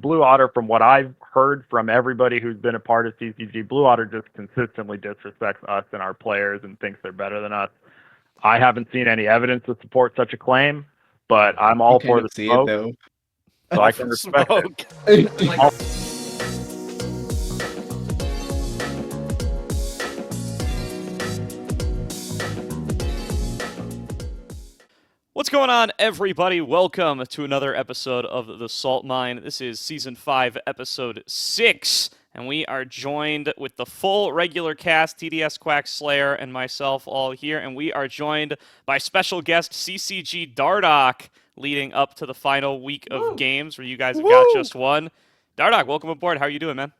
Blue Otter, from what I've heard from everybody who's been a part of CCG, Blue Otter just consistently disrespects us and our players and thinks they're better than us. I haven't seen any evidence to support such a claim, but I'm all for the smoke, so I can respect it. What's going on, everybody? Welcome to another episode of The Salt Mine. This is Season 5, Episode 6, and we are joined with the full regular cast, TDS, Quax, Slayer, and myself all here, and we are joined by special guest CCG Dardoch, leading up to the final week of games where you guys have got just one. Dardoch, welcome aboard. How are you doing, man?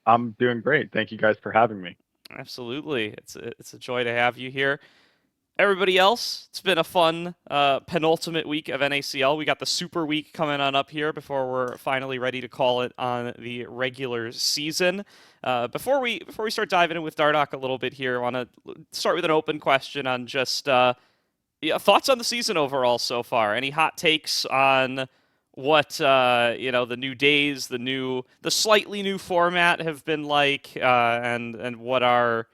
I'm doing great. Thank you guys for having me. Absolutely. It's a joy to have you here. Everybody else, it's been a fun penultimate week of NACL. We got the Super Week coming on up here before we're finally ready to call it on the regular season. Before we start diving in with Dardoch a little bit here, I want to start with an open question on just thoughts on the season overall so far. Any hot takes on what the new days, the slightly new format have been like, and what are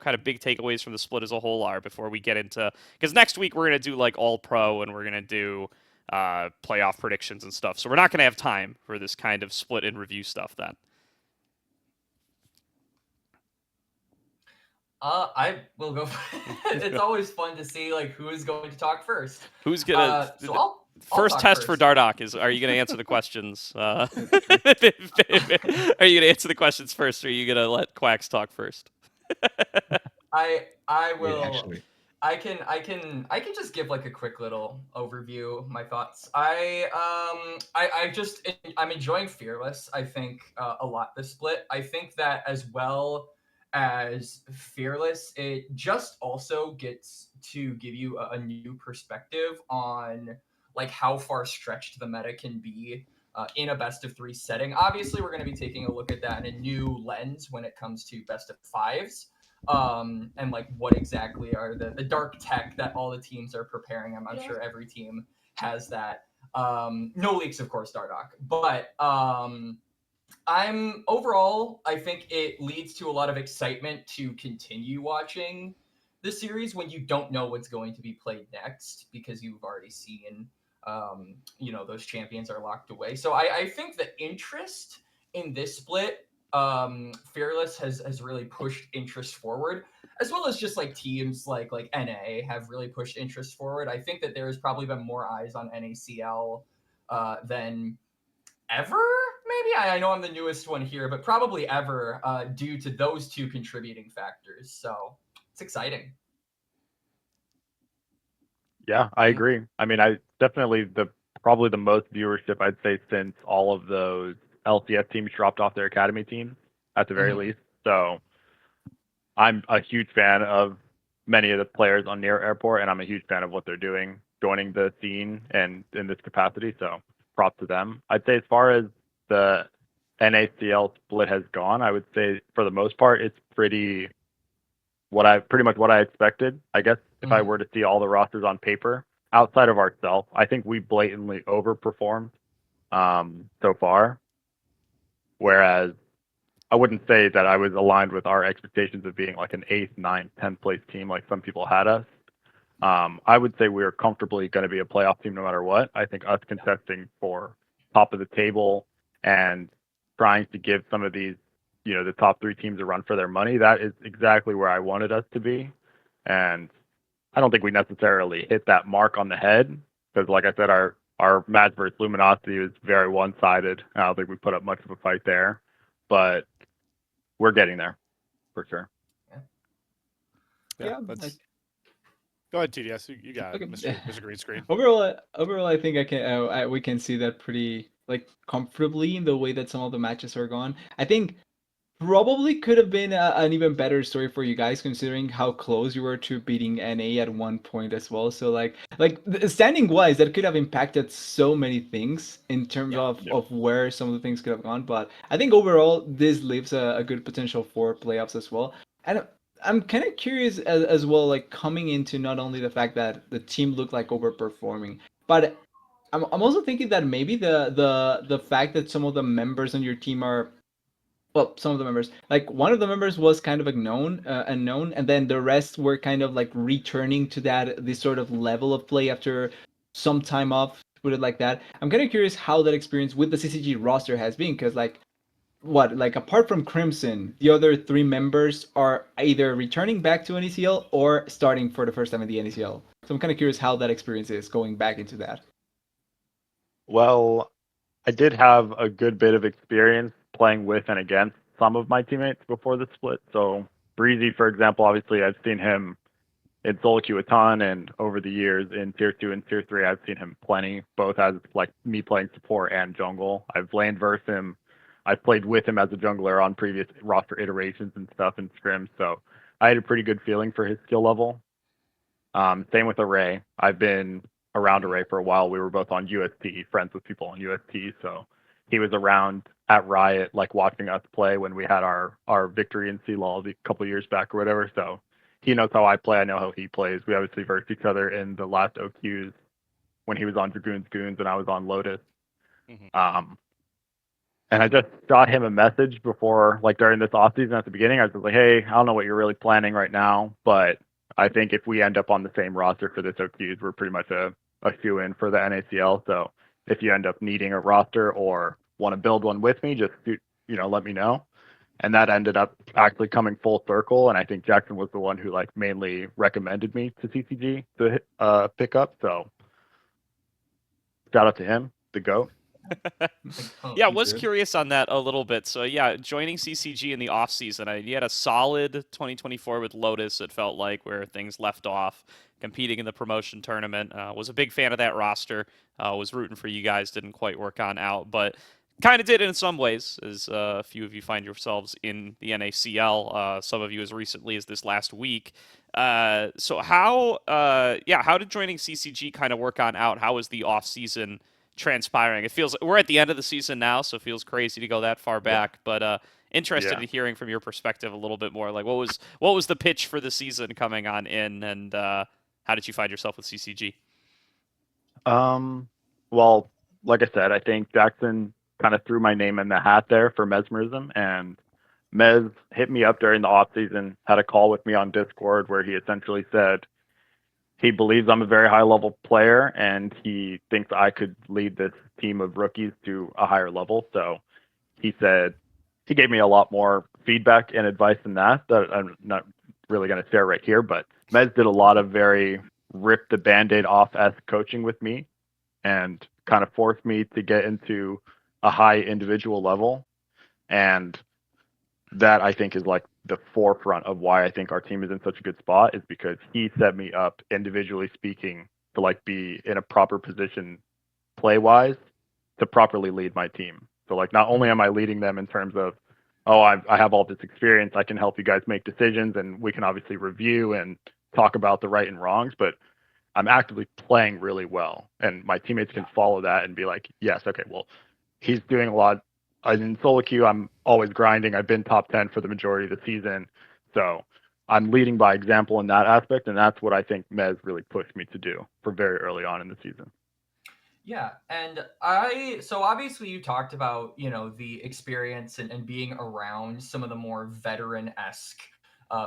kind of big takeaways from the split as a whole are before we get into, because next week we're going to do like all pro and we're going to do playoff predictions and stuff. So we're not going to have time for this kind of split and review stuff then. I will go. It's always fun to see like who is going to talk first. Who's gonna? I'll first test for Dardoch is: are you going to answer the questions? Are you going to answer the questions first, or are you going to let Quax talk first? I will. Actually. I can just give like a quick little overview of my thoughts. I'm enjoying Fearless. I think a lot this split. I think that as well as Fearless, it just also gets to give you a new perspective on like how far stretched the meta can be in a best of 3 setting. Obviously, we're going to be taking a look at that in a new lens when it comes to best of 5s. And like what exactly are the dark tech that all the teams are preparing. I'm sure every team has that. No leaks, of course, Dardoch. But I think it leads to a lot of excitement to continue watching the series when you don't know what's going to be played next, because you've already seen those champions are locked away. So I think the interest in this split, Fearless has really pushed interest forward, as well as just like teams like NA have really pushed interest forward. I think that there has probably been more eyes on NACL than ever, maybe. I know I'm the newest one here, but probably ever, due to those two contributing factors. So it's exciting. Yeah, I agree. I mean, I definitely probably the most viewership I'd say since all of those LCS teams dropped off their academy teams at the very least. So I'm a huge fan of many of the players on Near Airport, and I'm a huge fan of what they're doing, joining the scene and in this capacity. So props to them. I'd say as far as the NACL split has gone, I would say for the most part it's pretty much what I expected. I guess if I were to see all the rosters on paper outside of ourselves, I think we blatantly overperformed so far. Whereas I wouldn't say that I was aligned with our expectations of being like an 8th, 9th, 10th place team like some people had us. I would say we are comfortably going to be a playoff team no matter what. I think us contesting for top of the table and trying to give some of these, the top 3 teams a run for their money, that is exactly where I wanted us to be. And I don't think we necessarily hit that mark on the head because, like I said, our match versus Luminosity was very one-sided. I don't think we put up much of a fight there, but we're getting there for sure. Yeah. Go ahead, TDS. You got it, Mr. Green Screen. Overall, I think we can see that pretty comfortably in the way that some of the matches are gone. I think probably could have been an even better story for you guys, considering how close you were to beating NA at one point as well. So standing wise, that could have impacted so many things in terms of where some of the things could have gone. But I think overall this leaves a good potential for playoffs as well. And I'm kind of curious as well, coming into not only the fact that the team looked like overperforming, but I'm also thinking that maybe the fact that some of the members on your team are, well, some of the members, like one of the members was kind of unknown, and then the rest were kind of like returning to this sort of level of play after some time off, to put it like that. I'm kind of curious how that experience with the CCG roster has been, because like like apart from Crimson, the other three members are either returning back to NECL or starting for the first time in the NECL. So I'm kind of curious how that experience is going back into that. Well, I did have a good bit of experience playing with and against some of my teammates before the split. So Breezy, for example, obviously I've seen him in solo queue a ton, and over the years in tier 2 and tier 3 I've seen him plenty, both as like me playing support and jungle. I've lane versus him. I've played with him as a jungler on previous roster iterations and stuff in scrims, so I had a pretty good feeling for his skill level. Same with Array. I've been around Array for a while. We were both on UST, friends with people on UST, so he was around at Riot, like watching us play when we had our victory in CLOL a couple years back or whatever. So he knows how I play. I know how he plays. We obviously versed each other in the last OQs when he was on Dragoon's Goons and I was on Lotus. And I just shot him a message before, like during this off season at the beginning. I was just like, hey, I don't know what you're really planning right now, but I think if we end up on the same roster for this OQs, we're pretty much a shoe-in for the NACL. So if you end up needing a roster or want to build one with me, just let me know. And that ended up actually coming full circle. And I think Jackson was the one who like mainly recommended me to CCG to pick up. So shout out to him, the GOAT. Yeah, I was curious on that a little bit. So yeah, joining CCG in the off season, you had a solid 2024 with Lotus. It felt like where things left off, competing in the promotion tournament. Was a big fan of that roster. Was rooting for you guys. Didn't quite work on out, but kind of did in some ways. As a few of you find yourselves in the NACL. Some of you as recently as this last week. So how did joining CCG kind of work on out? How was the off season transpiring? It feels we're at the end of the season now, so it feels crazy to go that far back. But interested in hearing from your perspective a little bit more. Like, what was the pitch for the season coming on in, and how did you find yourself with CCG? Well, like I said, I think Jackson kind of threw my name in the hat there for Mesmerism, and Mez hit me up during the off season, had a call with me on Discord where he essentially said he believes I'm a very high level player and he thinks I could lead this team of rookies to a higher level. So he said he gave me a lot more feedback and advice than that I'm not really going to share right here, but Mez did a lot of very rip the band-aid off-esque coaching with me and kind of forced me to get into a high individual level. And that I think is like the forefront of why I think our team is in such a good spot, is because he set me up individually speaking to like be in a proper position play wise to properly lead my team. So like not only am I leading them in terms of, oh, I have all this experience, I can help you guys make decisions and we can obviously review and talk about the right and wrongs, but I'm actively playing really well and my teammates can follow that and be like, yes, okay, well, he's doing a lot. In solo queue, I'm always grinding. I've been top 10 for the majority of the season. So I'm leading by example in that aspect. And that's what I think Mez really pushed me to do for very early on in the season. Yeah. And so obviously you talked about, the experience and being around some of the more veteran-esque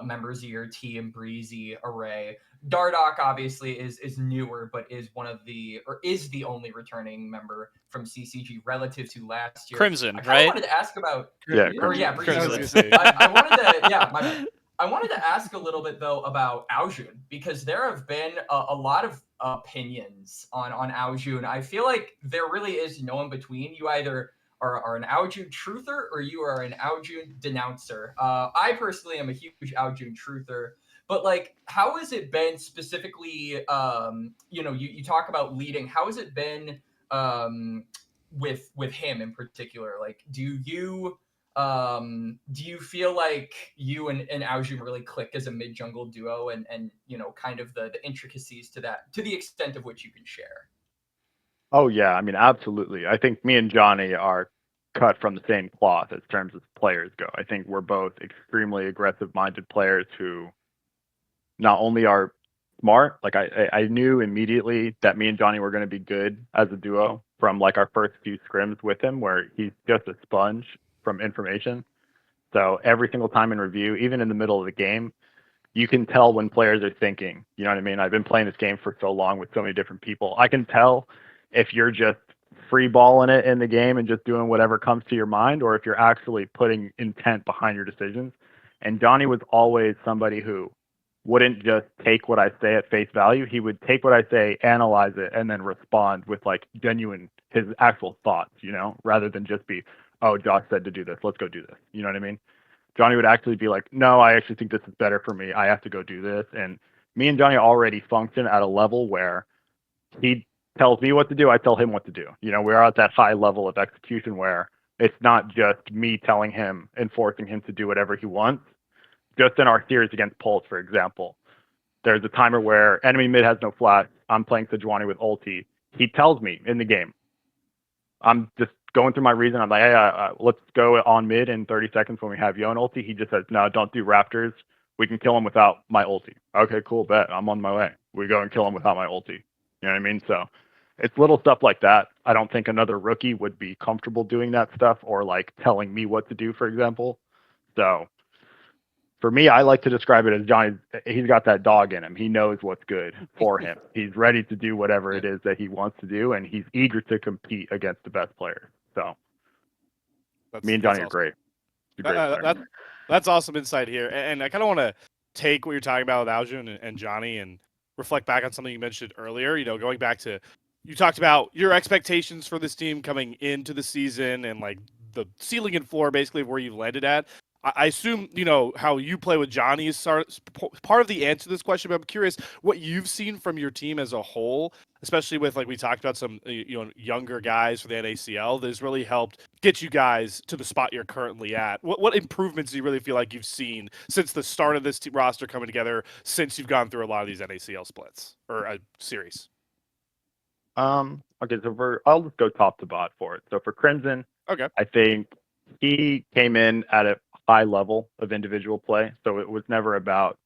members of your team, Breezy, Array. Dardoch obviously is newer, but is the only returning member from CCG relative to last year. Crimson, I right? wanted to ask about Breezy. Breezy. I wanted to my bad. I wanted to ask a little bit though about Aljun, because there have been a lot of opinions on Aljun. I feel like there really is no in between. You either are an Aljun truther or you are an Aljun denouncer. I personally am a huge Aljun truther, but like, how has it been specifically? You talk about leading. How has it been with him in particular? Like, do you feel like you and Aljun really click as a mid jungle duo, and kind of the intricacies to that, to the extent of which you can share? Oh yeah, I mean absolutely. I think me and Johnny are cut from the same cloth as terms as players go. I think we're both extremely aggressive minded players who not only are smart. Like I knew immediately that me and Johnny were going to be good as a duo from like our first few scrims with him, where he's just a sponge from information. So every single time in review, even in the middle of the game, you can tell when players are thinking. You know what I mean? I've been playing this game for so long with so many different people. I can tell if you're just free balling it in the game and just doing whatever comes to your mind, or if you're actually putting intent behind your decisions. And Johnny was always somebody who wouldn't just take what I say at face value. He would take what I say, analyze it, and then respond with like genuine, his actual thoughts, you know, rather than just be, oh, Josh said to do this, let's go do this. You know what I mean? Johnny would actually be like, no, I actually think this is better for me. I have to go do this. And me and Johnny already function at a level where he tells me what to do, I tell him what to do. You know, we're at that high level of execution where it's not just me telling him and forcing him to do whatever he wants. Just in our series against Pulse, for example, there's a timer where enemy mid has no flash. I'm playing Sejuani with ulti. He tells me in the game, I'm just going through my reason. I'm like, hey, let's go on mid in 30 seconds when we have Yon ulti. He just says, no, don't do Raptors. We can kill him without my ulti. Okay, cool, bet. I'm on my way. We go and kill him without my ulti. You know what I mean? So it's little stuff like that. I don't think another rookie would be comfortable doing that stuff or like telling me what to do, for example. So for me, I like to describe it as Johnny, he's got that dog in him. He knows what's good for him. He's ready to do whatever it is that he wants to do, and he's eager to compete against the best players. So me and Johnny are great. That's awesome insight here. And I kind of want to take what you're talking about with Aljun and Johnny and reflect back on something you mentioned earlier. You know, going back to, you talked about your expectations for this team coming into the season and like the ceiling and floor basically of where you've landed at. I assume, you know, how you play with Johnny is part of the answer to this question, but I'm curious what you've seen from your team as a whole, especially with, like we talked about, some, you know, younger guys for the NACL that has really helped get you guys to the spot you're currently at. What improvements do you really feel like you've seen since the start of this roster coming together, since you've gone through a lot of these NACL splits or series? Okay, so I'll just go top to bot for it. So for Crimson, okay, I think he came in at a high level of individual play. So it was never about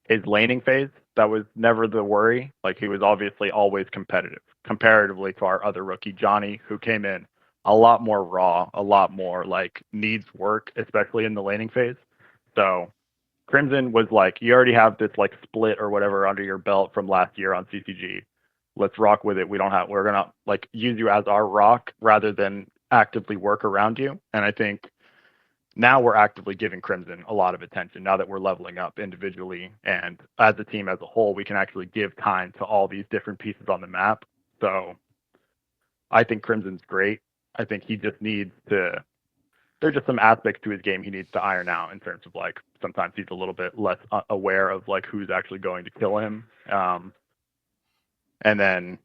his laning phase. That was never the worry. Like, he was obviously always competitive comparatively to our other rookie, Johnny, who came in a lot more raw, a lot more like needs work, especially in the laning phase. So Crimson was like, you already have this like split or whatever under your belt from last year on CCG. Let's rock with it. We're gonna like use you as our rock rather than actively work around you. And I think now we're actively giving Crimson a lot of attention now that we're leveling up individually, and as a team as a whole, we can actually give time to all these different pieces on the map. So I think Crimson's great. I think he just needs to, there's just some aspects to his game he needs to iron out in terms of like, sometimes he's a little bit less aware of like who's actually going to kill him. And then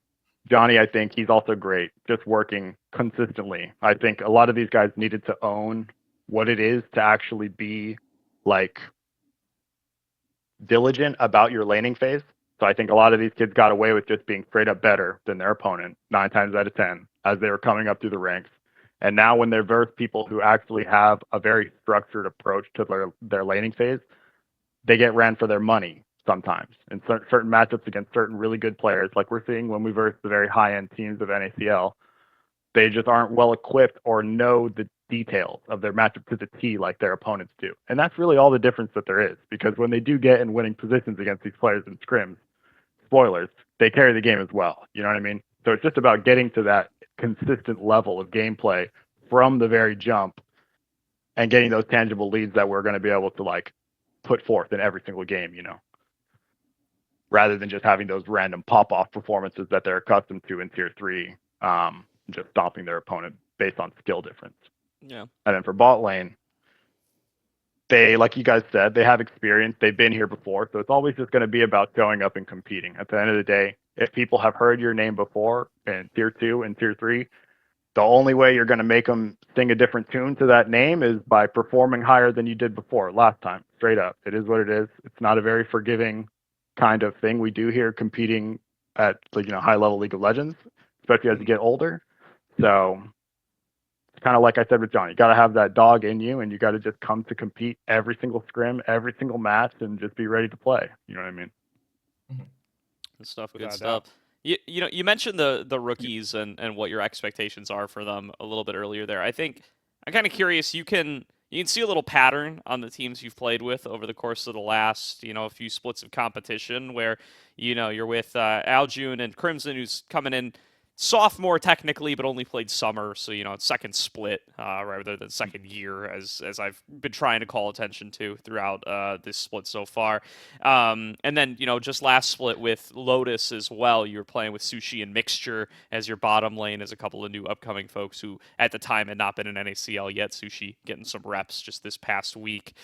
Johnny, I think he's also great, just working consistently. I think a lot of these guys needed to own what it is to actually be like diligent about your laning phase. So I think a lot of these kids got away with just being straight up better than their opponent 9 times out of 10 as they were coming up through the ranks. And now when they're versus people who actually have a very structured approach to their laning phase, they get ran for their money sometimes in certain matchups against certain really good players, like we're seeing when we verse the very high-end teams of NACL. They just aren't well equipped or know the details of their matchup to the T like their opponents do. And that's really all the difference that there is, because when they do get in winning positions against these players in scrims, spoilers, they carry the game as well. You know what I mean? So it's just about getting to that consistent level of gameplay from the very jump and getting those tangible leads that we're going to be able to like put forth in every single game, you know, rather than just having those random pop-off performances that they're accustomed to in tier 3, just stomping their opponent based on skill difference. Yeah. And then for bot lane, they, like you guys said, they have experience. They've been here before. So it's always just going to be about showing up and competing. At the end of the day, if people have heard your name before in tier 2 and tier 3, the only way you're going to make them sing a different tune to that name is by performing higher than you did before last time. Straight up. It is what it is. It's not a very forgiving kind of thing we do here, competing at, like, you know, high level League of Legends, especially as you get older. So it's kind of like I said with Johnny, you got to have that dog in you, and you got to just come to compete every single scrim, every single match, and just be ready to play. You know what I mean? Good stuff. Good Without a stuff. doubt. You mentioned the rookies and what your expectations are for them a little bit earlier there. I think I'm kind of curious. You can see a little pattern on the teams you've played with over the course of the last a few splits of competition where you're with Aljun and Crimson, who's coming in sophomore technically, but only played summer, so it's second split rather than second year, as I've been trying to call attention to throughout this split so far. And then just last split with Lotus as well. You were playing with Sushi and Mixture as your bottom lane, as a couple of new upcoming folks who at the time had not been in NACL yet. Sushi getting some reps just this past week.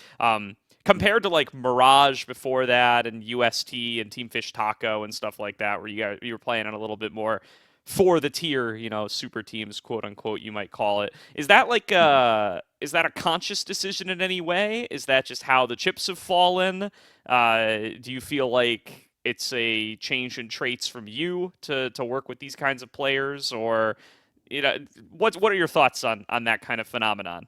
Compared to like Mirage before that and UST and Team Fish Taco and stuff like that, where you were playing on a little bit more for the tier, super teams, quote unquote, you might call it. Is that a conscious decision in any way? Is that just how the chips have fallen? Do you feel like it's a change in traits from you to work with these kinds of players, or what are your thoughts on that kind of phenomenon?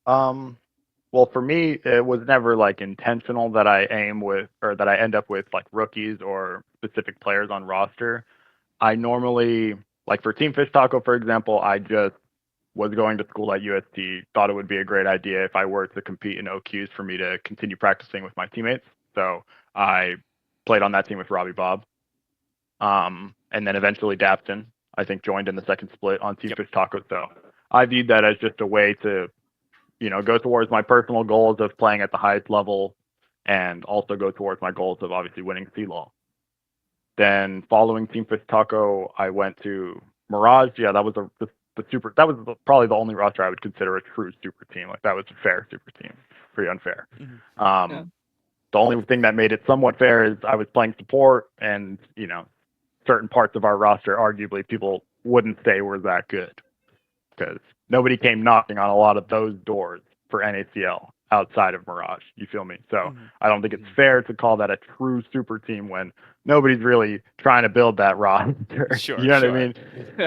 Well, for me, it was never like intentional that I aim with or that I end up with like rookies or specific players on roster. I normally, like for Team Fish Taco, for example, I just was going to school at UST, thought it would be a great idea if I were to compete in OQs for me to continue practicing with my teammates. So I played on that team with Robbie Bob. And then eventually Dapton, I think, joined in the second split on Team Fish Taco. So I viewed that as just a way to, go towards my personal goals of playing at the highest level and also go towards my goals of obviously winning CLAW. Then following Team Fish Taco, I went to Mirage. Yeah, that was that was probably the only roster I would consider a true super team. Like that was a fair super team, pretty unfair. Mm-hmm. The only thing that made it somewhat fair is I was playing support, and certain parts of our roster, arguably, people wouldn't say were that good because nobody came knocking on a lot of those doors for NACL outside of Mirage. You feel me? So I don't think it's fair to call that a true super team when nobody's really trying to build that roster. Sure, you know sure. what I mean?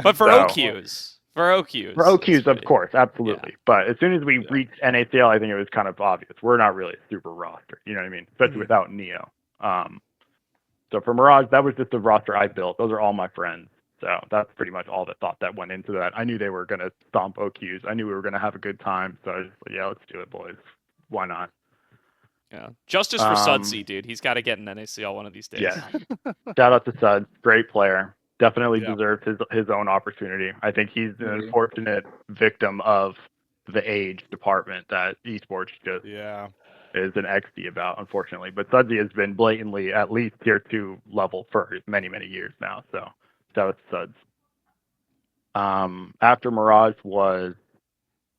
But for So, OQs, for OQs, of course, absolutely. Yeah. But as soon as we reached NACL, I think it was kind of obvious. We're not really a super roster. You know what I mean? Especially without Neo. So for Mirage, that was just the roster I built. Those are all my friends. So that's pretty much all the thought that went into that. I knew they were going to stomp OQs. I knew we were going to have a good time. So I was like, yeah, let's do it, boys. Why not? Yeah. Justice for Sudsy, dude. He's got to get an NACL one of these days. Yeah. Shout out to Suds. Great player. Definitely Yeah. deserves his own opportunity. I think he's an unfortunate victim of the age department that esports just is an XD about, unfortunately. But Sudsy has been blatantly at least tier 2 level for many, many years now. So shout out to Suds. After Mirage was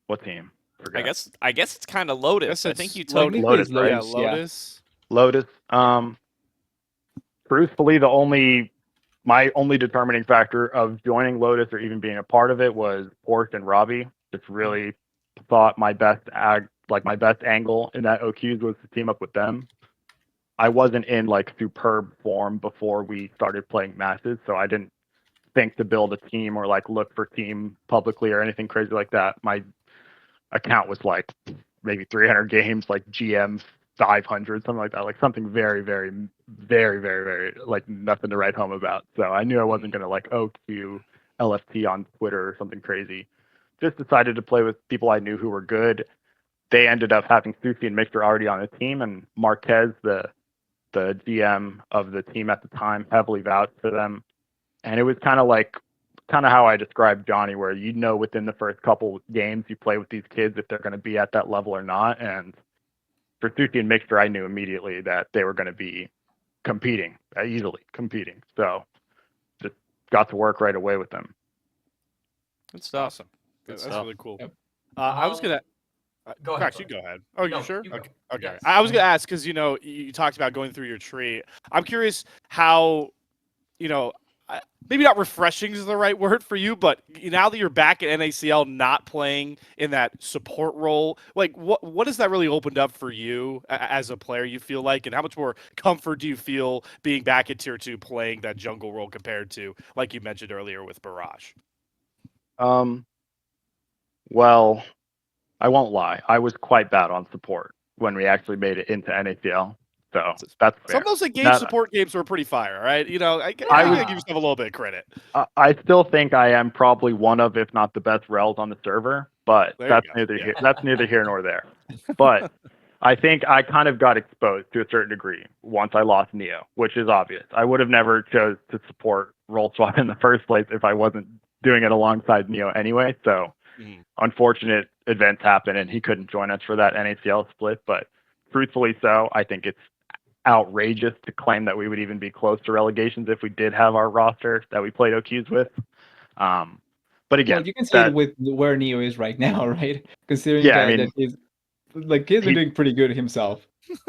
what team? Forgot. I guess it's kind of Lotus. I think you took Lotus, right? Yeah, Lotus. Lotus. Truthfully, my only determining factor of joining Lotus or even being a part of it was Porsche and Robbie. Just really thought my best angle in that OQs was to team up with them. I wasn't in like superb form before we started playing matches, so I didn't think to build a team or like look for team publicly or anything crazy like that. My account was like maybe 300 games, like GM 500, something like that, like something very, very, very, very, very like nothing to write home about. So I knew I wasn't gonna like OQ LFT on Twitter or something crazy. Just decided to play with people I knew who were good. They ended up having Sushi and Mixer already on the team, and Marquez, the GM of the team at the time, heavily vouched for them. And it was kind of how I described Johnny, where within the first couple games you play with these kids if they're going to be at that level or not. And for Sushi and Mixture, I knew immediately that they were going to be easily competing. So just got to work right away with them. Good stuff. Awesome. That's stuff. really cool. Yep. I was gonna. Go ahead. Quax, you go ahead. Oh, No, you sure? you go. Okay. Okay. Yes. I was gonna ask because you talked about going through your tree. I'm curious how, maybe not refreshing is the right word for you, but now that you're back at NACL, not playing in that support role, like what has that really opened up for you as a player? You feel like, and how much more comfort do you feel being back at tier 2 playing that jungle role compared to, like you mentioned earlier, with Barrage? Well, I won't lie. I was quite bad on support when we actually made it into NACL. So that's fair. Some of those engaged Now, support games were pretty fire, right? You know, I I gotta would- give yourself a little bit of credit. I still think I am probably one of, if not the best rels on the server, but There you that's go. neither Yeah. here. That's neither here nor there. But I think I kind of got exposed to a certain degree once I lost Neo, which is obvious. I would have never chose to support roll swap in the first place if I wasn't doing it alongside Neo anyway. So unfortunate events happen, and he couldn't join us for that NACL split. But truthfully, so I think it's outrageous to claim that we would even be close to relegations if we did have our roster that we played OQs with. But again, Well, you can see it with where Neo is right now, right? Considering Yeah, I mean, that he's been doing pretty good himself.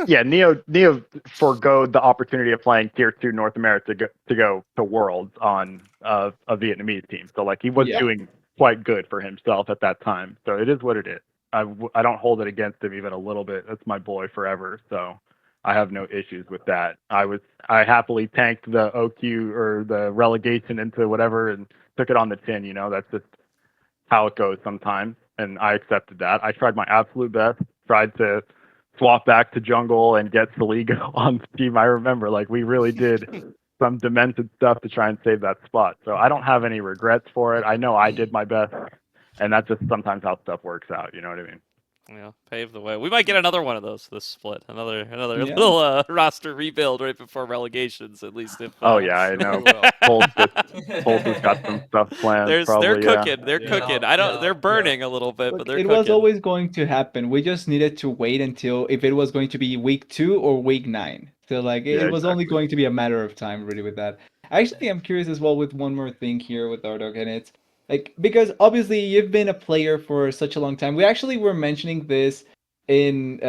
yeah, Neo forgoed the opportunity of playing tier 2 North America to go to Worlds on a Vietnamese team. So like he was Yeah. doing quite good for himself at that time. So it is what it is. I don't hold it against him even a little bit. That's my boy forever. So I have no issues with that. I happily tanked the OQ or the relegation into whatever and took it on the chin. You know, that's just how it goes sometimes, and I accepted that. I tried my absolute best. Tried to swap back to jungle and get Saligo on the team. I remember, like, we really did some demented stuff to try and save that spot. So I don't have any regrets for it. I know I did my best, and that's just sometimes how stuff works out. You know what I mean? Yeah, pave the way. We might get another one of those this split. Another Yeah. little roster rebuild right before relegations, at least if. Oh yeah, I know. Pulse has got some stuff planned. They're probably, cooking. yeah. They're cooking. I don't. yeah, They're burning a little bit, Look, but they're it cooking. was always going to happen. We just needed to wait until if it was going to be week 2 or week 9. So like it Yeah, was only exactly. going to be a matter of time, really, with that. Actually, I'm curious as well with one more thing here with Dardoch, and it's like because obviously you've been a player for such a long time. We actually were mentioning this in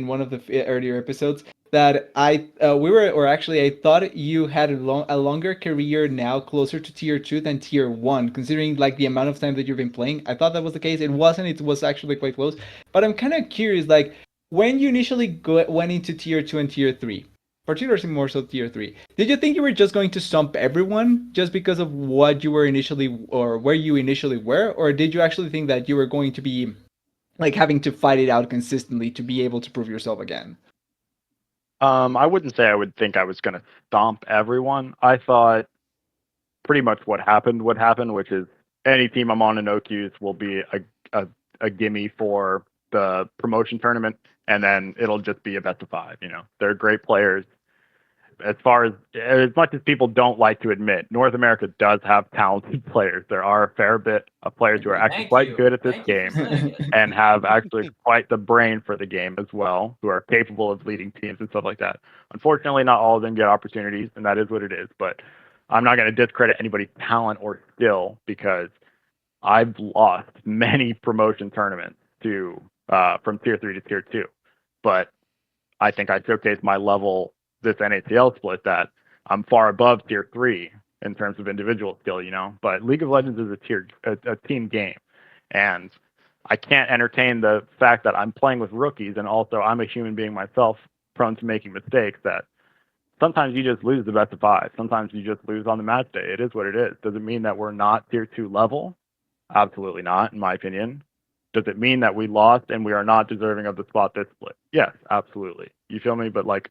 one of the earlier episodes that I thought you had a longer career now, closer to tier 2 than tier 1, considering like the amount of time that you've been playing. I thought that was the case. It wasn't. It was actually quite close. But I'm kind of curious, like when you initially went into tier 2 and tier 3, particularly more so tier 3, did you think you were just going to stomp everyone just because of what you were initially or where you initially were, or did you actually think that you were going to be like having to fight it out consistently to be able to prove yourself again? I wouldn't say I would think I was going to stomp everyone. I thought pretty much what happened would happen, which is any team I'm on in OQs will be a gimme for the promotion tournament, and then it'll just be a best of 5. You know, they're great players. As much as people don't like to admit, North America does have talented players. There are a fair bit of players who are actually quite good at this game and have actually quite the brain for the game as well, who are capable of leading teams and stuff like that. Unfortunately, not all of them get opportunities, and that is what it is. But I'm not going to discredit anybody's talent or skill because I've lost many promotion tournaments to from tier 3 to tier 2. But I think I showcased my level this NACL split that I'm far above tier 3 in terms of individual skill, you know. But League of Legends is a team game, and I can't entertain the fact that I'm playing with rookies, and also I'm a human being myself, prone to making mistakes. That sometimes you just lose the best of 5. Sometimes you just lose on the match day. It is what it is. Does it mean that we're not tier 2 level? Absolutely not, in my opinion. Does it mean that we lost and we are not deserving of the spot this split? Yes, absolutely. You feel me? But like,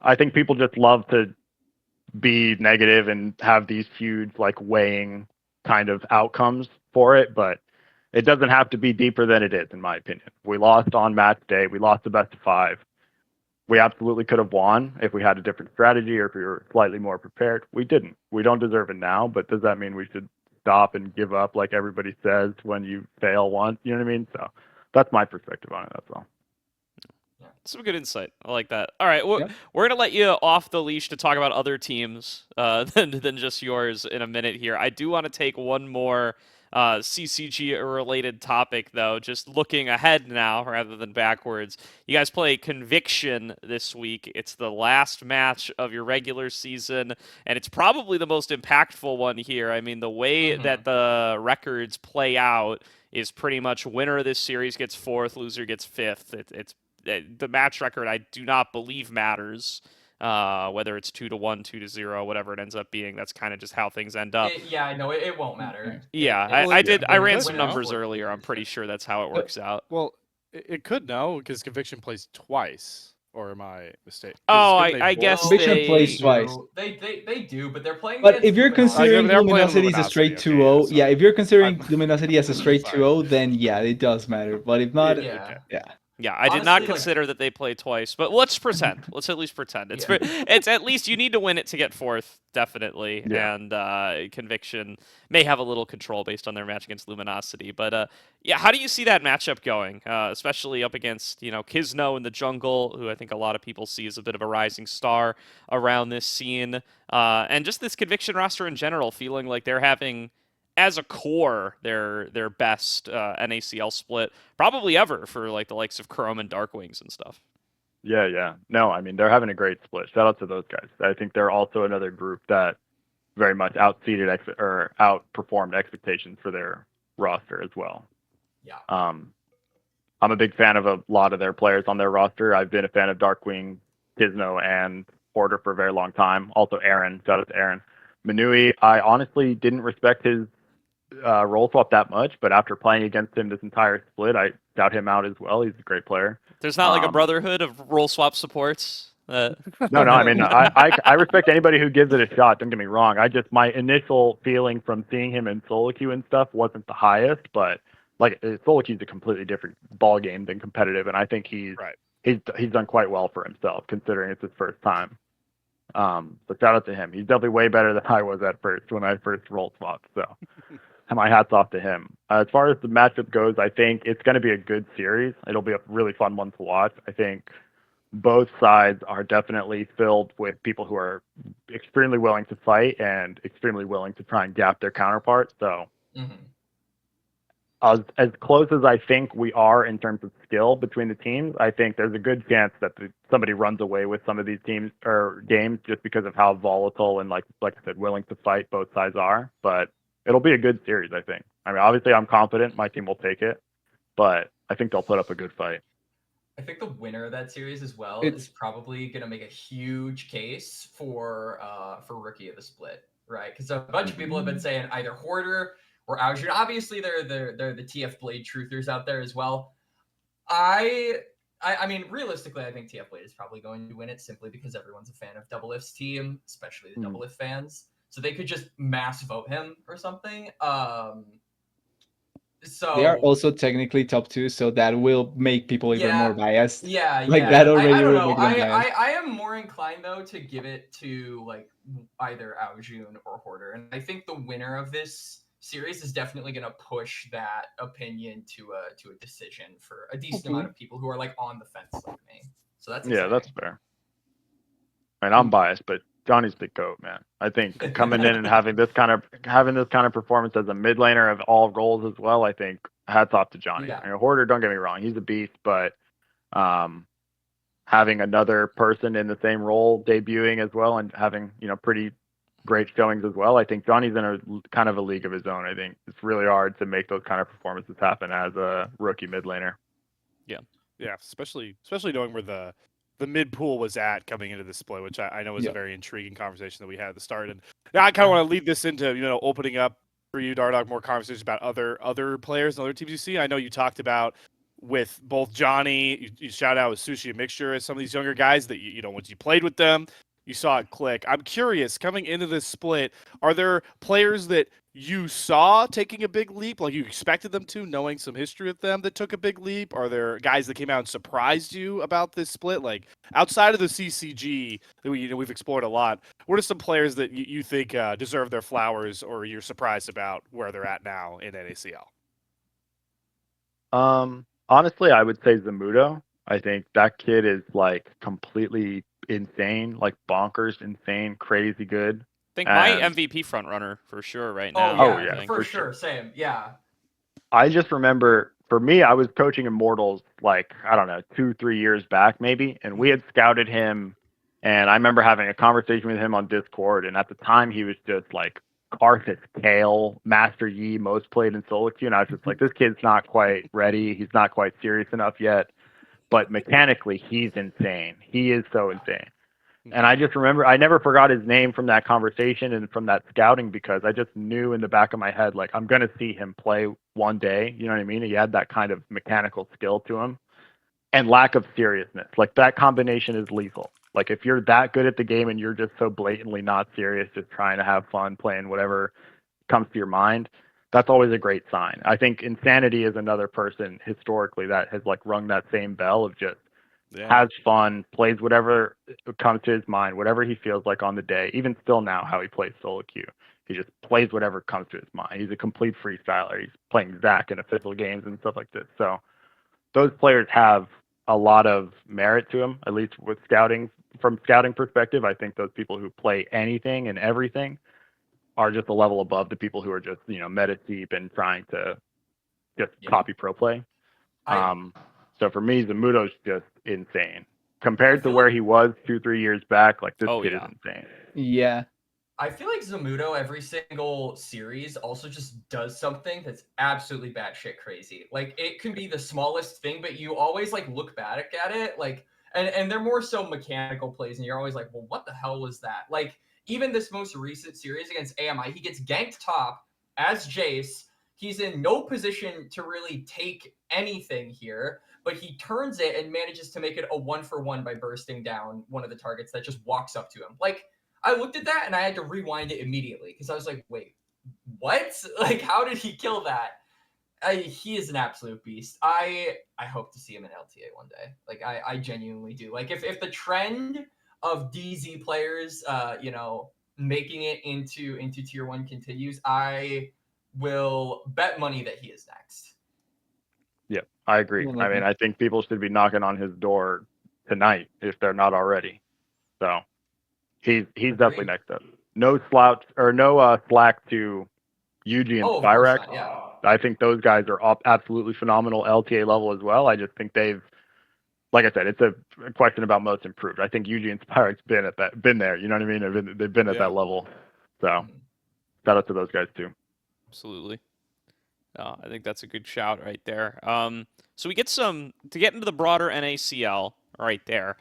I think people just love to be negative and have these huge like weighing kind of outcomes for it, but it doesn't have to be deeper than it is, in my opinion. We lost on match day. We lost the best of 5. We absolutely could have won if we had a different strategy or if we were slightly more prepared. We didn't. We don't deserve it now, but does that mean we should stop and give up like everybody says when you fail once? You know what I mean? So that's my perspective on it. That's all. Some good insight. I like that. All right, Yep. we're gonna let you off the leash to talk about other teams than just yours in a minute here. I do want to take one more CCG related topic though. Just looking ahead now rather than backwards. You guys play Conviction this week. It's the last match of your regular season, and it's probably the most impactful one here. I mean, the way that the records play out is pretty much winner of this series gets 4th, loser gets 5th. It's the match record, I do not believe matters. Whether it's 2-1, 2-0, whatever it ends up being, that's kind of just how things end up. Yeah, I know it won't matter. Yeah, I ran some numbers earlier. I'm pretty sure that's how it works out. Well, it could now because Conviction plays twice, or am I mistaken? Oh, I guess Conviction plays they twice. They do, but they're playing But against if you're Luminosity. considering They're playing Luminosity as a Luminosity, straight okay, 2-0, yeah, yeah, if you're considering I'm- Luminosity as a straight Sorry. 2-0, then yeah, it does matter. But if not, Yeah. Yeah, I did not Honestly, like- consider that they play twice, but let's pretend. Let's at least pretend. It's Yeah. it's at least you need to win it to get fourth, definitely. Yeah. And Conviction may have a little control based on their match against Luminosity. But yeah, how do you see that matchup going? Especially up against Kisno in the jungle, who I think a lot of people see as a bit of a rising star around this scene, and just this Conviction roster in general, feeling like they're having, as a core, their best NACL split probably ever for like the likes of Chrome and Darkwings and stuff. Yeah. No, I mean, they're having a great split. Shout out to those guys. I think they're also another group that very much outperformed expectations for their roster as well. Yeah. I'm a big fan of a lot of their players on their roster. I've been a fan of Darkwing, Kisno, and Porter for a very long time. Also Aaron. Shout out to Aaron. Manui, I honestly didn't respect his roll swap that much, but after playing against him this entire split, I doubt him out as well. He's a great player. There's not like a brotherhood of roll swap supports. No, I mean, I respect anybody who gives it a shot. Don't get me wrong. My initial feeling from seeing him in solo queue and stuff wasn't the highest, but like solo queue is a completely different ball game than competitive, and I think he's done quite well for himself considering it's his first time. So shout out to him. He's definitely way better than I was at first when I first roll swapped. So my hat's off to him. As far as the matchup goes, I think it's going to be a good series. It'll be a really fun one to watch. I think both sides are definitely filled with people who are extremely willing to fight and extremely willing to try and gap their counterparts. So as close as I think we are in terms of skill between the teams, I think there's a good chance that somebody runs away with some of these teams or games just because of how volatile and like I said, willing to fight both sides are. But it'll be a good series, I think. I mean, obviously I'm confident my team will take it, but I think they'll put up a good fight. I think the winner of that series as well is probably going to make a huge case for Rookie of the Split, right? Because a bunch of people have been saying either Hoarder or Azure. Obviously, they're the TF Blade truthers out there as well. I mean, realistically, I think TF Blade is probably going to win it simply because everyone's a fan of Double If's team, especially the Double If fans. So they could just mass vote him or something. So they are also technically top 2, so that will make people even more biased. Yeah, like that already I don't will know. make them biased. I am more inclined though to give it to like either Aojun or Hoarder, and I think the winner of this series is definitely going to push that opinion to a decision for a decent amount of people who are like on the fence like me. So that's exciting. That's fair. I mean, I'm biased, but Johnny's the GOAT, man. I think coming in and having this kind of performance as a mid laner of all roles as well, I think hats off to Johnny. Yeah. I mean, Hoarder, don't get me wrong, he's a beast, but having another person in the same role debuting as well and having pretty great showings as well, I think Johnny's in a kind of a league of his own. I think it's really hard to make those kind of performances happen as a rookie mid laner. Yeah, especially knowing where the mid pool was at coming into this split, which I know was a very intriguing conversation that we had at the start. And now I kind of want to lead this into opening up for you, Dardoch, more conversations about other players and other teams you see. I know you talked about with both Johnny, you shout out with Sushi and Mixture as some of these younger guys that once you played with them, you saw it click. I'm curious, coming into this split, are there players that you saw taking a big leap, like you expected them to, knowing some history of them, that took a big leap? Are there guys that came out and surprised you about this split? Like outside of the CCG that we've explored a lot, what are some players that you think deserve their flowers, or you're surprised about where they're at now in NACL? Honestly, I would say Zamudo. I think that kid is like completely insane, like bonkers, insane, crazy good. I think my MVP front runner for sure right now. Oh yeah, for sure. Same. Yeah. I just remember, for me, I was coaching Immortals like, I don't know, 2-3 years back maybe, and we had scouted him, and I remember having a conversation with him on Discord, and at the time he was just like Karthus, Kale, Master Yi, most played in solo queue, and I was just like, this kid's not quite ready, he's not quite serious enough yet, but mechanically he's insane. He is so insane. And I just remember, I never forgot his name from that conversation and from that scouting, because I just knew in the back of my head, like, I'm going to see him play one day. You know what I mean? He had that kind of mechanical skill to him. and lack of seriousness. Like that combination is lethal. Like if you're that good at the game and you're just so blatantly not serious, just trying to have fun, playing whatever comes to your mind, that's always a great sign. I think Insanity is another person historically that has like rung that same bell of just has fun, plays whatever comes to his mind, whatever he feels like on the day. Even still now, how he plays solo queue, he just plays whatever comes to his mind. He's a complete freestyler. He's playing Zach in official games and stuff like this. So those players have a lot of merit to them, at least with scouting. From scouting perspective, I think those people who play anything and everything are just a level above the people who are just, meta deep and trying to just copy pro play. So for me, Zamuto's just insane. Compared to where he was 2-3 years back, like this kid is insane. Yeah. I feel like Zamuto every single series also just does something that's absolutely batshit crazy. Like it can be the smallest thing, but you always like look back at it, like, and they're more so mechanical plays, and you're always like, well, what the hell was that? Like even this most recent series against AMI, he gets ganked top as Jace. He's in no position to really take anything here, but he turns it and manages to make it a 1-for-1 by bursting down one of the targets that just walks up to him. Like, I looked at that and I had to rewind it immediately because I was like, wait, what? Like, how did he kill that? He is an absolute beast. I hope to see him in LTA one day. Like, I genuinely do. Like, if the trend of DZ players, making it into tier 1 continues, I will bet money that he is next. Yeah, I agree. I mean, I think people should be knocking on his door tonight if they're not already. So he's definitely next up. No slouch or no slack to Yuji and Spyrax. Yeah. I think those guys are absolutely phenomenal LTA level as well. I just think they've, like I said, it's a question about most improved. I think Yuji and Spyrax been there. You know what I mean? They've been at that level. So shout out to those guys too. Absolutely. I think that's a good shout right there. So we get to get into the broader NACL right there.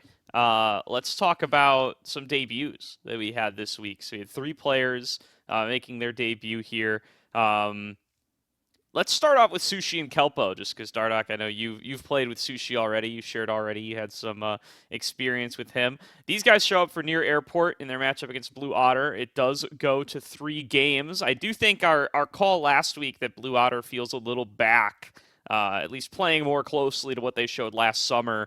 Let's talk about some debuts that we had this week. So we had 3 players making their debut here. Let's start off with Sushi and Kelpo, just because Dardoch, I know you've played with Sushi already. You shared already. You had some experience with him. These guys show up for Near Airport in their matchup against Blue Otter. It does go to 3 games. I do think our call last week that Blue Otter feels a little back, at least playing more closely to what they showed last summer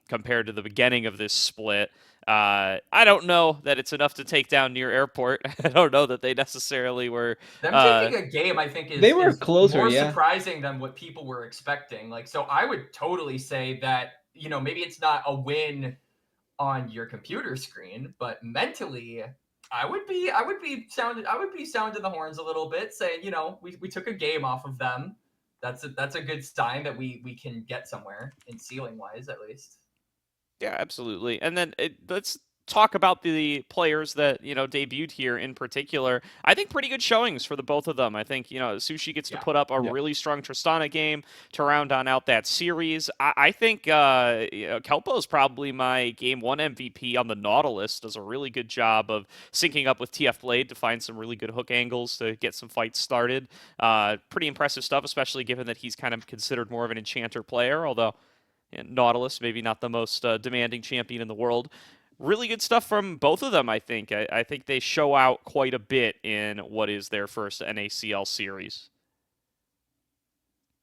compared to the beginning of this split. I don't know that it's enough to take down Near Airport. I don't know that they necessarily were. Them taking a game, I think, they were closer, more surprising than what people were expecting. Like, so I would totally say that, maybe it's not a win on your computer screen, but mentally, I would be sounding the horns a little bit, saying, we took a game off of them. That's a good sign that we can get somewhere in ceiling wise, at least. Yeah, absolutely. And then let's talk about the players that, debuted here in particular. I think pretty good showings for the both of them. I think, Sushi gets to put up a really strong Tristana game to round on out that series. I think Kelpo is probably my game 1 MVP on the Nautilus. Does a really good job of syncing up with TF Blade to find some really good hook angles to get some fights started. Pretty impressive stuff, especially given that he's kind of considered more of an enchanter player, although Nautilus, maybe not the most demanding champion in the world. Really good stuff from both of them, I think. I think they show out quite a bit in what is their first NACL series.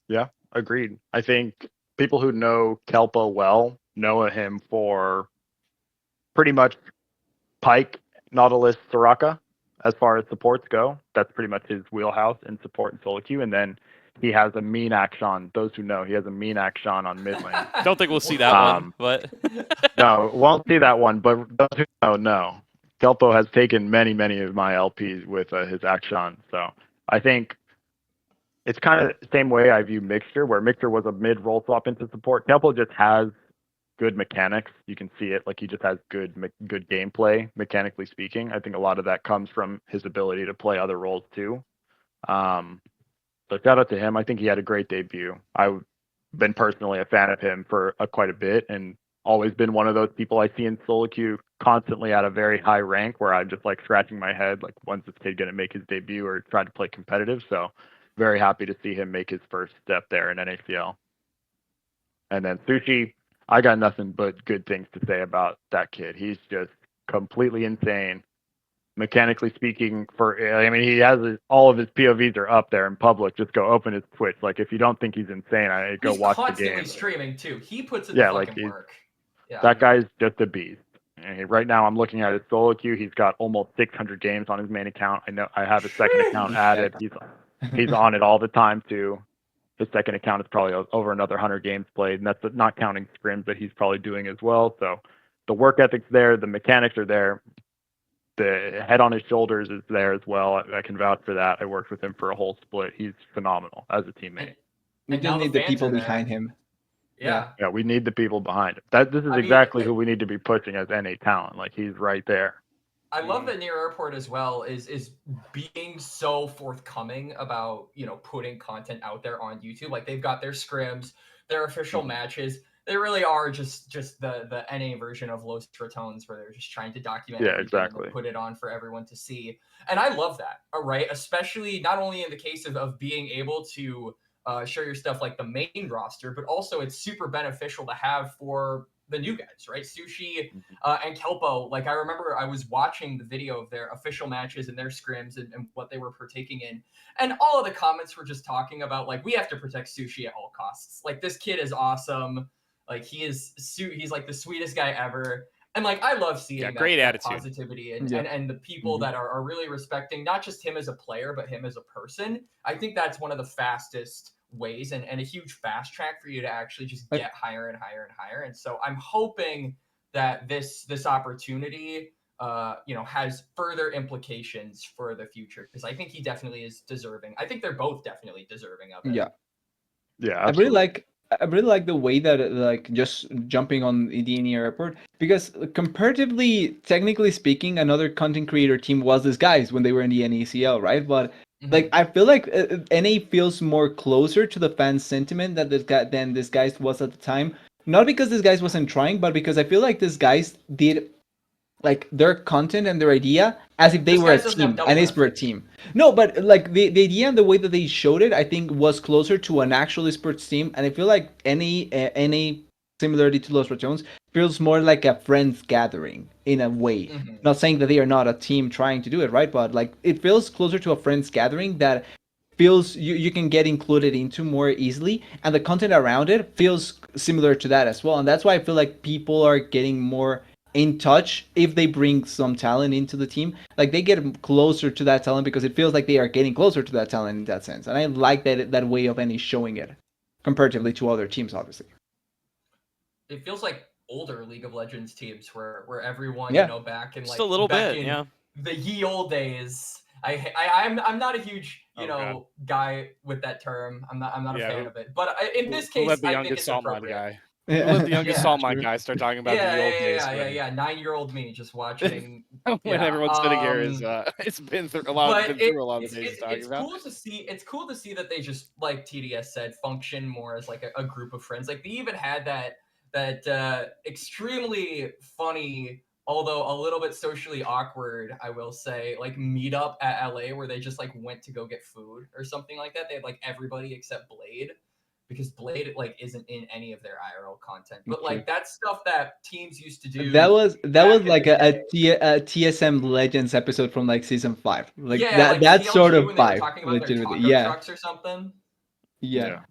Yeah, agreed. I think people who know Kelpo well know him for pretty much Pike, Nautilus, Soraka. As far as supports go, that's pretty much his wheelhouse in support and solo queue. And then he has a mean action. Those who know, he has a mean action on mid lane. Don't think we'll see that one, but no, won't see that one. But those who know, no. Kelpo has taken many of my LPs with his action. So I think it's kind of the same way I view Mixture, where Mixture was a mid roll swap into support. Kelpo just has good mechanics. You can see it. Like he just has good gameplay, mechanically speaking. I think a lot of that comes from his ability to play other roles too. So shout out to him. I think he had a great debut. I've been personally a fan of him for quite a bit, and always been one of those people I see in solo queue constantly at a very high rank, where I'm just like scratching my head, like when's this kid gonna make his debut or try to play competitive. So very happy to see him make his first step there in NACL. And then Sushi, I got nothing but good things to say about that kid. He's just completely insane. Mechanically speaking, he has all of his POVs are up there in public. Just go open his Twitch. Like, if you don't think he's insane, go He's watch the constantly game. streaming too. He puts in Yeah, the like fucking work. Yeah. That guy's just a beast. And right now, I'm looking at his solo queue. He's got almost 600 games on his main account. I know I have his second account added. He's on it all the time too. His second account is probably over another 100 games played, and that's not counting scrims that he's probably doing as well. So the work ethic's there, the mechanics are there, the head on his shoulders is there as well. I can vouch for that. I worked with him for a whole split. He's phenomenal as a teammate. We And just now need the the fans people are there. behind him. Yeah. Yeah, we need the people behind him. This is I mean, exactly who we need to be pushing as NA talent. Like, he's right there. I love that Near Airport as well is being so forthcoming about, putting content out there on YouTube. Like, they've got their scrims, their official matches. They really are just the NA version of Los Tritones, where they're just trying to document everything exactly. and put it on for everyone to see. And I love that, all right? Especially not only in the case of being able to show your stuff like the main roster, but also it's super beneficial to have for the new guys, right? Sushi and Kelpo. Like, I remember I was watching the video of their official matches and their scrims and what they were partaking in. And all of the comments were just talking about, like, we have to protect Sushi at all costs. Like, this kid is awesome. Like, he's like the sweetest guy ever. And, like, I love seeing great that attitude. positivity and the people that are really respecting not just him as a player, but him as a person. I think that's one of the fastest ways and a huge fast track for you to actually just get higher and higher and higher. And so I'm hoping that this opportunity has further implications for the future, because I think he definitely is deserving. I think they're both definitely deserving of it. Yeah, Absolutely. I really like the way that, like, just jumping on the Near Airport, because comparatively, technically speaking, another content creator team was these guys when they were in the NACL, right? But like, I feel like NA feels more closer to the fan sentiment than this guys was at the time. Not because this guys wasn't trying, but because I feel like these guys did like their content and their idea as if they were a team, an esports team. No, but like the idea and the way that they showed it, I think was closer to an actual esports team. And I feel like any similarity to Los Ratones feels more like a friends gathering in a way. Not saying that they are not a team trying to do it, right? But like, it feels closer to a friends gathering that feels you can get included into more easily, and the content around it feels similar to that as well. And that's why I feel like people are getting more in touch if they bring some talent into the team. Like, they get closer to that talent because it feels like they are getting closer to that talent in that sense. And I like that way of any showing it comparatively to other teams, obviously. It feels like older League of Legends teams where everyone, back in, like, just a little bit, in the ye old days. I'm not a huge guy with that term. I'm not a fan of it. But in this case, I think it's appropriate. Let the youngest Saltmine guy start talking about the old days. Yeah. 9-year-old me just watching when everyone's sitting here is it's been through a lot of the days talking about. It's cool to see that they just, like TDS said, function more as like a group of friends. Like, they even had that extremely funny, although a little bit socially awkward, I will say, like, meetup at LA where they just like went to go get food or something like that. They had like everybody except Blade, because Blade like isn't in any of their IRL content. But like, that's stuff that teams used to do. That was like a TSM Legends episode from like season 5. Like, that sort of vibe. Talking about their taco trucks or something. Yeah,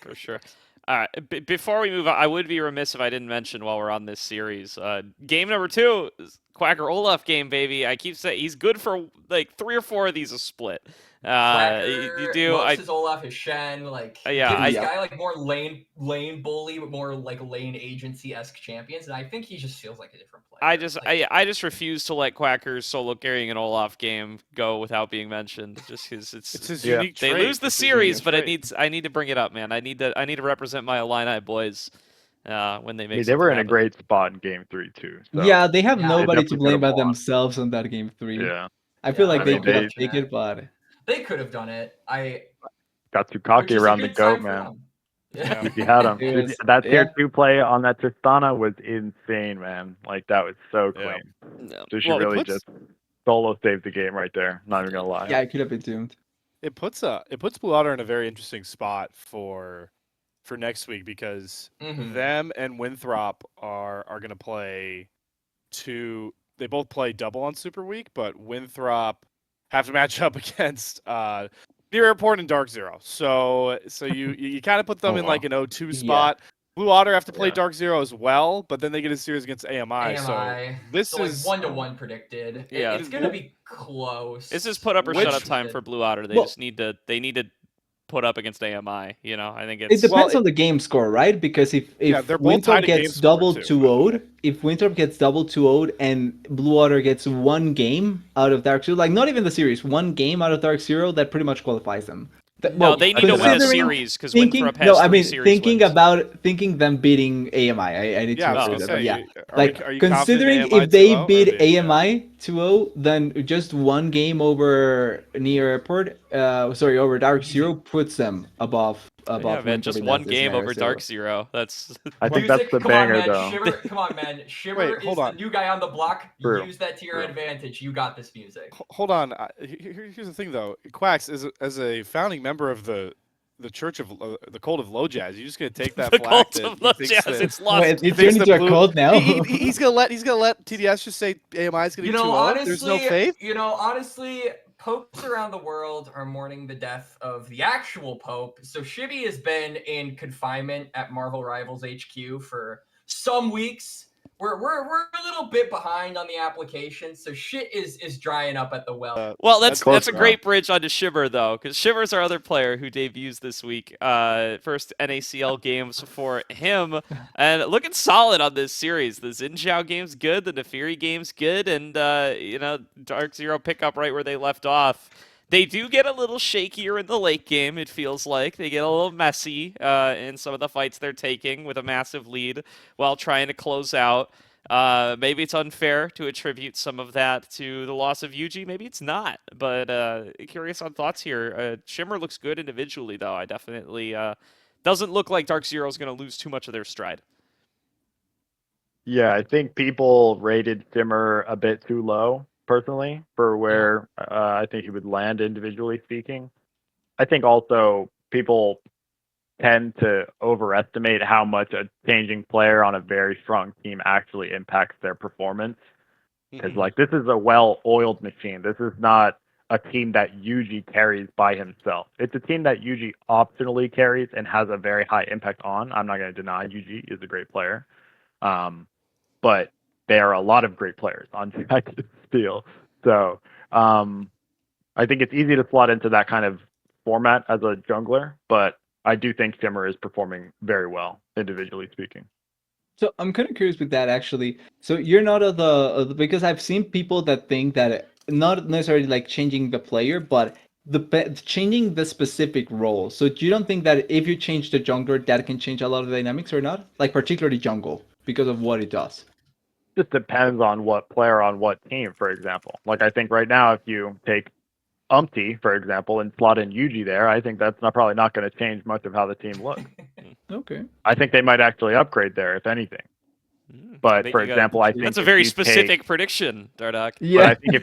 for sure. All right, before we move on, I would be remiss if I didn't mention while we're on this series, game number 2 is Quacker Olaf game, baby. I keep saying he's good for like 3 or 4 of these a split. You do. His Olaf, his Shen, like, this guy like more lane bully, but more like lane agency-esque champions, and I think he just feels like a different player. I just refuse to let Quacker's solo carrying an Olaf game go without being mentioned, just because it's his unique trait. They lose the series, but I need to bring it up, man. I need to represent my Illini boys when they make. They were in a great spot in game 3 too. So. Yeah, they have nobody to blame but themselves on that game 3. Yeah, I feel like they could have taken it, but they could have done it. I got too cocky around the goat, man. Yeah. If you had him, that tier 2 play on that Tristana was insane, man. Like, that was so clean. Yeah. So she really just solo saved the game right there. Not even gonna lie. Yeah, it could have been doomed. It puts Blue Otter in a very interesting spot for for next week because Mhm. them and Winthrop are going to play they both play double on Super Week, but Winthrop have to match up against Near Airport and Dark Zero. So you kind of put them Oh, in like wow. an 0-2 Yeah. spot. Blue Otter have to play Yeah. Dark Zero as well, but then they get a series against AMI. So AMI. this So like is 1-1 predicted. Yeah. It's gonna be close. This is put up or Which- shut up time for Blue Otter. They Well- just need to put up against AMI. You know, I think It it's depends on the game score, right? Because if Yeah, they're both Winthrop tied in game gets score, double too, 2-0'd, if Winthrop gets double 2-0'd and Blue Water gets one game out of Dark Zero, like not even the series, one game out of Dark Zero, that pretty much qualifies them. no. They need to win a considering- series because Thinking, Winthrop has no, I 3 mean series thinking wins. thinking them beating AMI. I need yeah, I to was agree gonna with that, but say, yeah. are Like you considering confident in AMI if they 2-0, or beat they- yeah. AMI 2-0, then just one game over Near Airport, over Dark Zero puts them above Yeah, man, Winthrop just in one that game scenario, over so- Dark Zero. That's I think Music, that's the come on, banger, man. though. Shimmer, come on, man. Shimmer Wait, is hold the on. new guy on the block. True. Use that to your True. advantage. You got this music. Hold on. Here's the thing, though. Quax, as a founding member of the Church of the Cult of Low Jazz, you're just gonna take that the flack cult that of he Low thinks Jazz. that- It's lost. Wait, it's thinks turned the into a blue- cult now. he's gonna let TDS just say AMI is gonna You be 2-0. know, honestly, There's no faith. honestly, popes around the world are mourning the death of the actual pope. So Shibby has been in confinement at Marvel Rivals HQ for some weeks. We're a little bit behind on the application, so shit is drying up at the well. Well, that's close a now. great bridge onto Shiver though, because Shiver's our other player who debuts this week. First NACL games for him, and looking solid on this series. The Xinjiao game's good, the Nefiri game's good, and Dark Zero pick up right where they left off. They do get a little shakier in the late game. It feels like they get a little messy in some of the fights they're taking with a massive lead while trying to close out. Maybe it's unfair to attribute some of that to the loss of Yuji. Maybe it's not. But curious on thoughts here. Shimmer looks good individually, though. I definitely doesn't look like Dark Zero is going to lose too much of their stride. Yeah, I think people rated Shimmer a bit too low, personally, for where I think he would land individually speaking. I think also people tend to overestimate how much a changing player on a very strong team actually impacts their performance. Because, like, this is a well-oiled machine. This is not a team that Yuji carries by himself. It's a team that Yuji optionally carries and has a very high impact on. I'm not going to deny Yuji is a great player. But there are a lot of great players on Texas Steel. So I think it's easy to slot into that kind of format as a jungler, but I do think Shimmer is performing very well, individually speaking. So I'm kind of curious with that actually. So you're not because I've seen people that think that not necessarily like changing the player, but changing the specific role. So you don't think that if you change the jungler, that can change a lot of the dynamics or not? Like particularly jungle because of what it does. Just depends on what player on what team, for example. Like I think right now, if you take Umpty, for example, and slot in Yuji there, I think that's probably not going to change much of how the team looks. Okay. I think they might actually upgrade there, if anything. But for example, I think That's a if very you specific prediction, Dardoch. But I think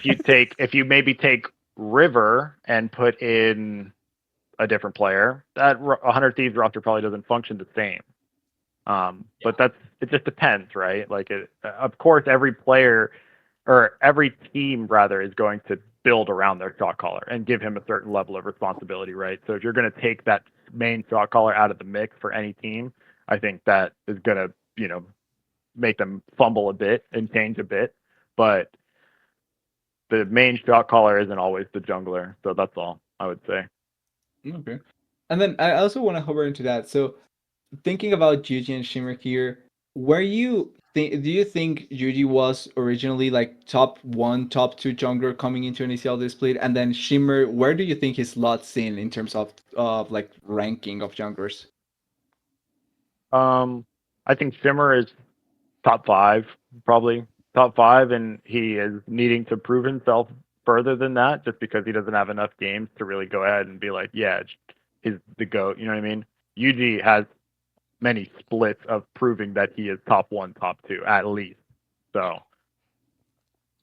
if you maybe take River and put in a different player, that 100 Thieves roster probably doesn't function the same. But it just depends, right? Like, of course, every player or every team rather is going to build around their shot caller and give him a certain level of responsibility, right? So if you're going to take that main shot caller out of the mix for any team, I think that is going to, make them fumble a bit and change a bit. But the main shot caller isn't always the jungler, so that's all I would say. Okay. And then I also want to hover into that. So thinking about Yuji and Shimmer here, do you think Yuji was originally like top 1, top 2 jungler coming into an ACL this split? And then Shimmer, where do you think he slots in terms of like ranking of junglers? I think Shimmer is top 5, probably top 5, and he is needing to prove himself further than that just because he doesn't have enough games to really go ahead and be like, yeah, he's the GOAT, you know what I mean? Yuji has many splits of proving that he is top 1, top 2, at least. So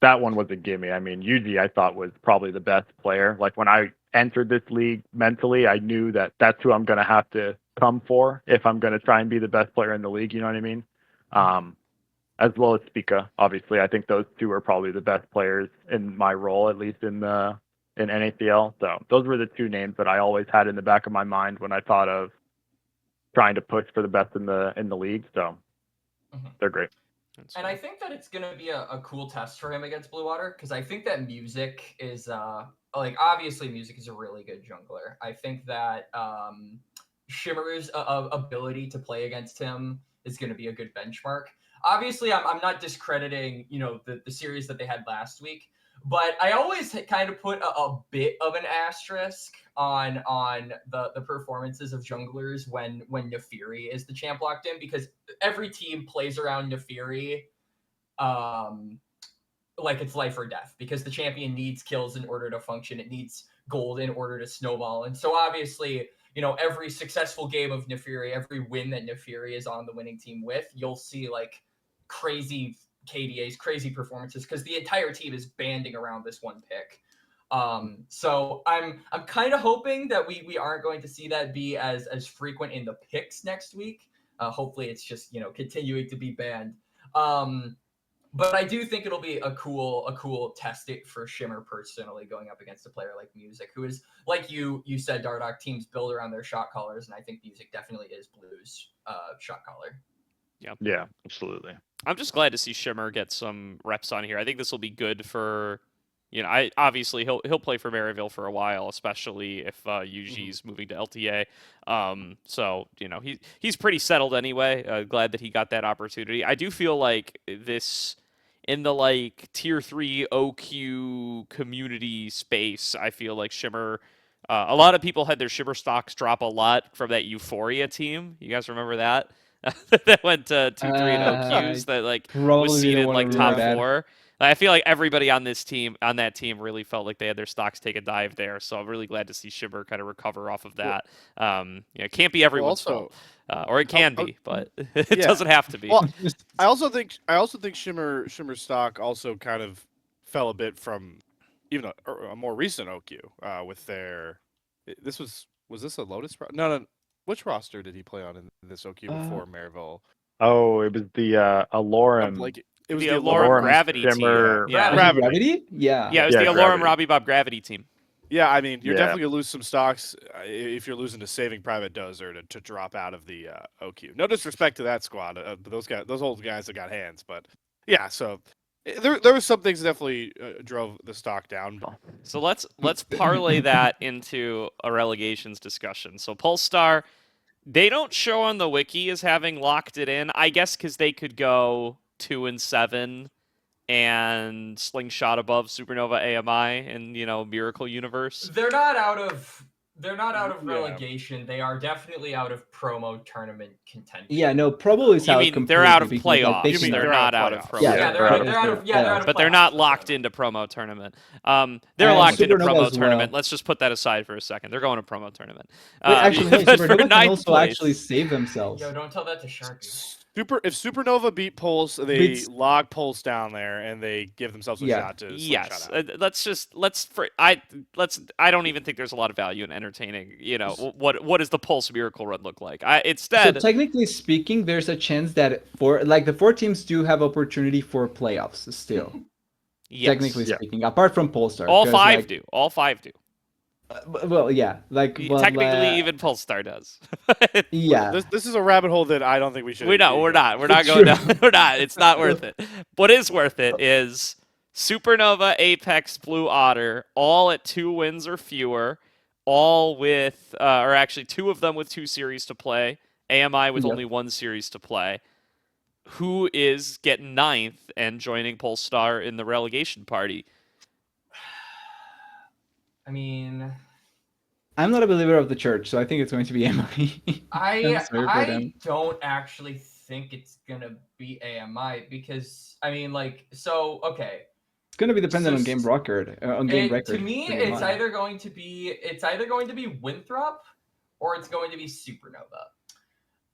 that one was a gimme. I mean, Yuji, I thought, was probably the best player. Like, when I entered this league mentally, I knew that that's who I'm going to have to come for if I'm going to try and be the best player in the league. You know what I mean? As well as Spica. Obviously, I think those two are probably the best players in my role, at least in NACL. So those were the two names that I always had in the back of my mind when I thought of trying to push for the best in the league. So they're great. And I think that it's going to be a cool test for him against Blue Water, because I think that Music is, like, obviously Music is a really good jungler. I think that Shimmer's ability to play against him is going to be a good benchmark. Obviously, I'm not discrediting, the series that they had last week, but I always kind of put a bit of an asterisk on the performances of junglers when Nefiri is the champ locked in, because every team plays around Nefiri like it's life or death, because the champion needs kills in order to function. It needs gold in order to snowball. And so obviously, every successful game of Nefiri, every win that Nefiri is on the winning team with, you'll see like crazy KDAs, crazy performances, because the entire team is banding around this one pick. So I'm kind of hoping that we aren't going to see that be as frequent in the picks next week. Hopefully it's just continuing to be banned. But I do think it'll be a cool test it for Shimmer personally, going up against a player like Music, who is, like you said, Dardoch, teams build around their shot callers, and I think Music definitely is Blue's shot caller. Yeah, absolutely. I'm just glad to see Shimmer get some reps on here. I think this will be good for, obviously he'll play for Maryville for a while, especially if Yuji's moving to LTA. So he's pretty settled anyway. Glad that he got that opportunity. I do feel like this, in the like tier 3 OQ community space, I feel like Shimmer. A lot of people had their Shimmer stocks drop a lot from that Euphoria team. You guys remember that? That went to 2-3 and OQs that like was seeded like top 4. I feel like everybody on that team really felt like they had their stocks take a dive there. So I'm really glad to see Shimmer kind of recover off of that. It can't be everyone's fault, or it can be, but it doesn't have to be. Well, I also think Shimmer's stock also kind of fell a bit from even a more recent OQ with their. Was this a Lotus? No. Which roster did he play on in this OQ before Maryville? Oh, it was the Alorum. It was the Alorum Gravity Shimmer, team. Yeah. Gravity? Yeah. Yeah, it was the Alorum Robbie Bob Gravity team. Yeah, I mean, you're definitely going to lose some stocks if you're losing to Saving Private Dozer to drop out of the OQ. No disrespect to that squad, those old guys that got hands, but yeah, so there were some things that definitely drove the stock down. So let's parlay that into a relegations discussion. So Polestar, they don't show on the wiki as having locked it in, I guess, because they could go 2-7 and slingshot above Supernova AMI in Miracle Universe. They're not out of relegation. They are definitely out of promo tournament contention. Yeah, no, promo is you out. Mean they're out of because, playoffs? like, They're not out of promo. Yeah, they're out of playoffs. But they're not locked into promo tournament. They're locked into promo tournament. Let's just put that aside for a second. They're going to promo tournament. Wait, actually, no, Supernova can also actually save themselves. Yo, don't tell that to Sharpie. If Supernova beat Pulse, they log Pulse down there and they give themselves a shot to yes. I don't even think there's a lot of value in entertaining. What does the Pulse Miracle Run look like? Instead, so technically speaking, there's a chance that the 4 teams do have opportunity for playoffs still. Yes. Technically speaking, apart from Polestar, all 5 do. All 5 do. Well, yeah, technically even Polestar does. Yeah, this is a rabbit hole that I don't think we should. We're not going down. We're not. It's not worth it. What is worth it is Supernova, Apex, Blue Otter, all at 2 wins or fewer, all with, or actually 2 of them with 2 series to play. AMI with only 1 series to play. Who is getting 9th and joining Polestar in the relegation party? I mean, I'm not a believer of the church, so I think it's going to be AMI. I don't actually think it's gonna be AMI because okay. It's gonna be dependent on game record. To me, it's either going to be Winthrop or it's going to be Supernova.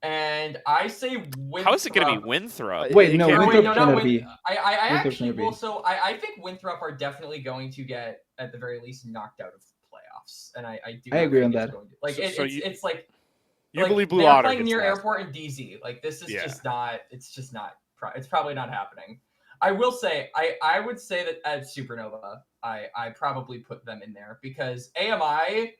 And I say Winthrop. How is it going to be Winthrop? Wait, no, Winthrop's going to be. I think Winthrop are definitely going to get, at the very least, knocked out of playoffs. And I agree on that. It's like You like, believe Blue they're Otter playing gets near last airport in DZ. Like this is Yeah. just not. It's probably not happening. I will say, I would say that at Supernova, I probably put them in there because AMI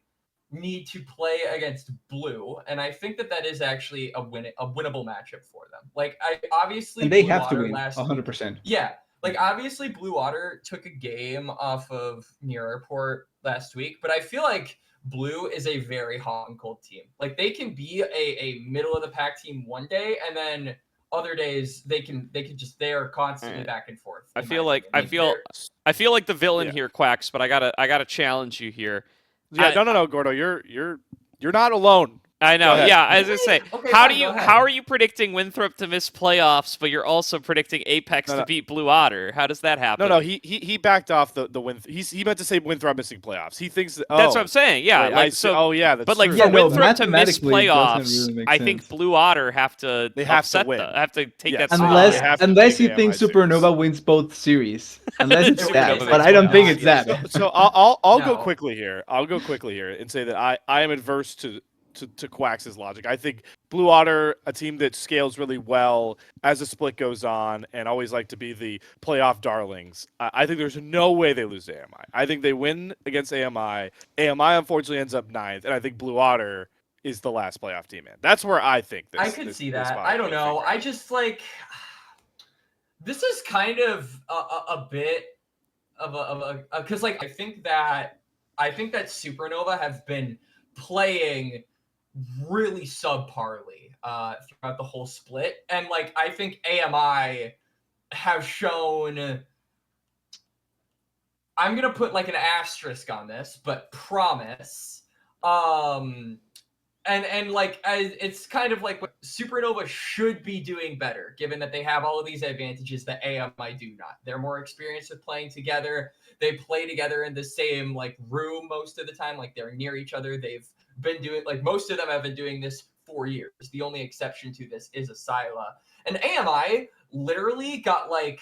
need to play against Blue, and I think that is actually a winnable matchup for them. Like obviously And they Blue have to Otter win last week- 100%. Yeah, like obviously Blue Otter took a game off of near airport last week, but I feel like Blue is a very hot and cold team. Like they can be a middle of the pack team one day, and then other days they are constantly back and forth. I in feel my like opinion. I feel like the villain Yeah. here, Quax, but I gotta challenge you here. Yeah, no, Gordo, you're not alone. I know, ahead. yeah. As I say, Okay, how fine, go ahead. are you predicting Winthrop to miss playoffs, but you're also predicting Apex to beat Blue Otter? How does that happen? No, he backed off the win. He meant to say Winthrop missing playoffs. He thinks That's what I'm saying. Yeah, wait, like I see. so. Oh yeah, that's But like true. for Yeah, no, Winthrop to miss mathematically, it doesn't playoffs, really make I think sense. Blue Otter have to They have to upset win. have to take Yes. that spot. Unless They have to unless take you think AMI serious. Supernova wins both series, unless it's Supernova that, wins but I don't both think it's series. that. So I'll No. go quickly here. I'll go quickly here and say that I am adverse to Quax's logic. I think Blue Otter, a team that scales really well as the split goes on and always like to be the playoff darlings. I think there's no way they lose to AMI. I think they win against AMI. AMI unfortunately ends up 9th, and I think Blue Otter is the last playoff team in. That's where I think this. I could this, see this that. spot I don't goes know. figure. I just like this is kind of a bit of a because like I think that Supernova have been playing really subparly throughout the whole split, and like I think AMI have shown. I'm gonna put like an asterisk on this, but promise. And like it's kind of like what Supernova should be doing better, given that they have all of these advantages that AMI do not. They're more experienced with playing together. They play together in the same like room most of the time. Like they're near each other. They've been doing like most of them have been doing this for years. The only exception to this is Asila. And AMI literally got like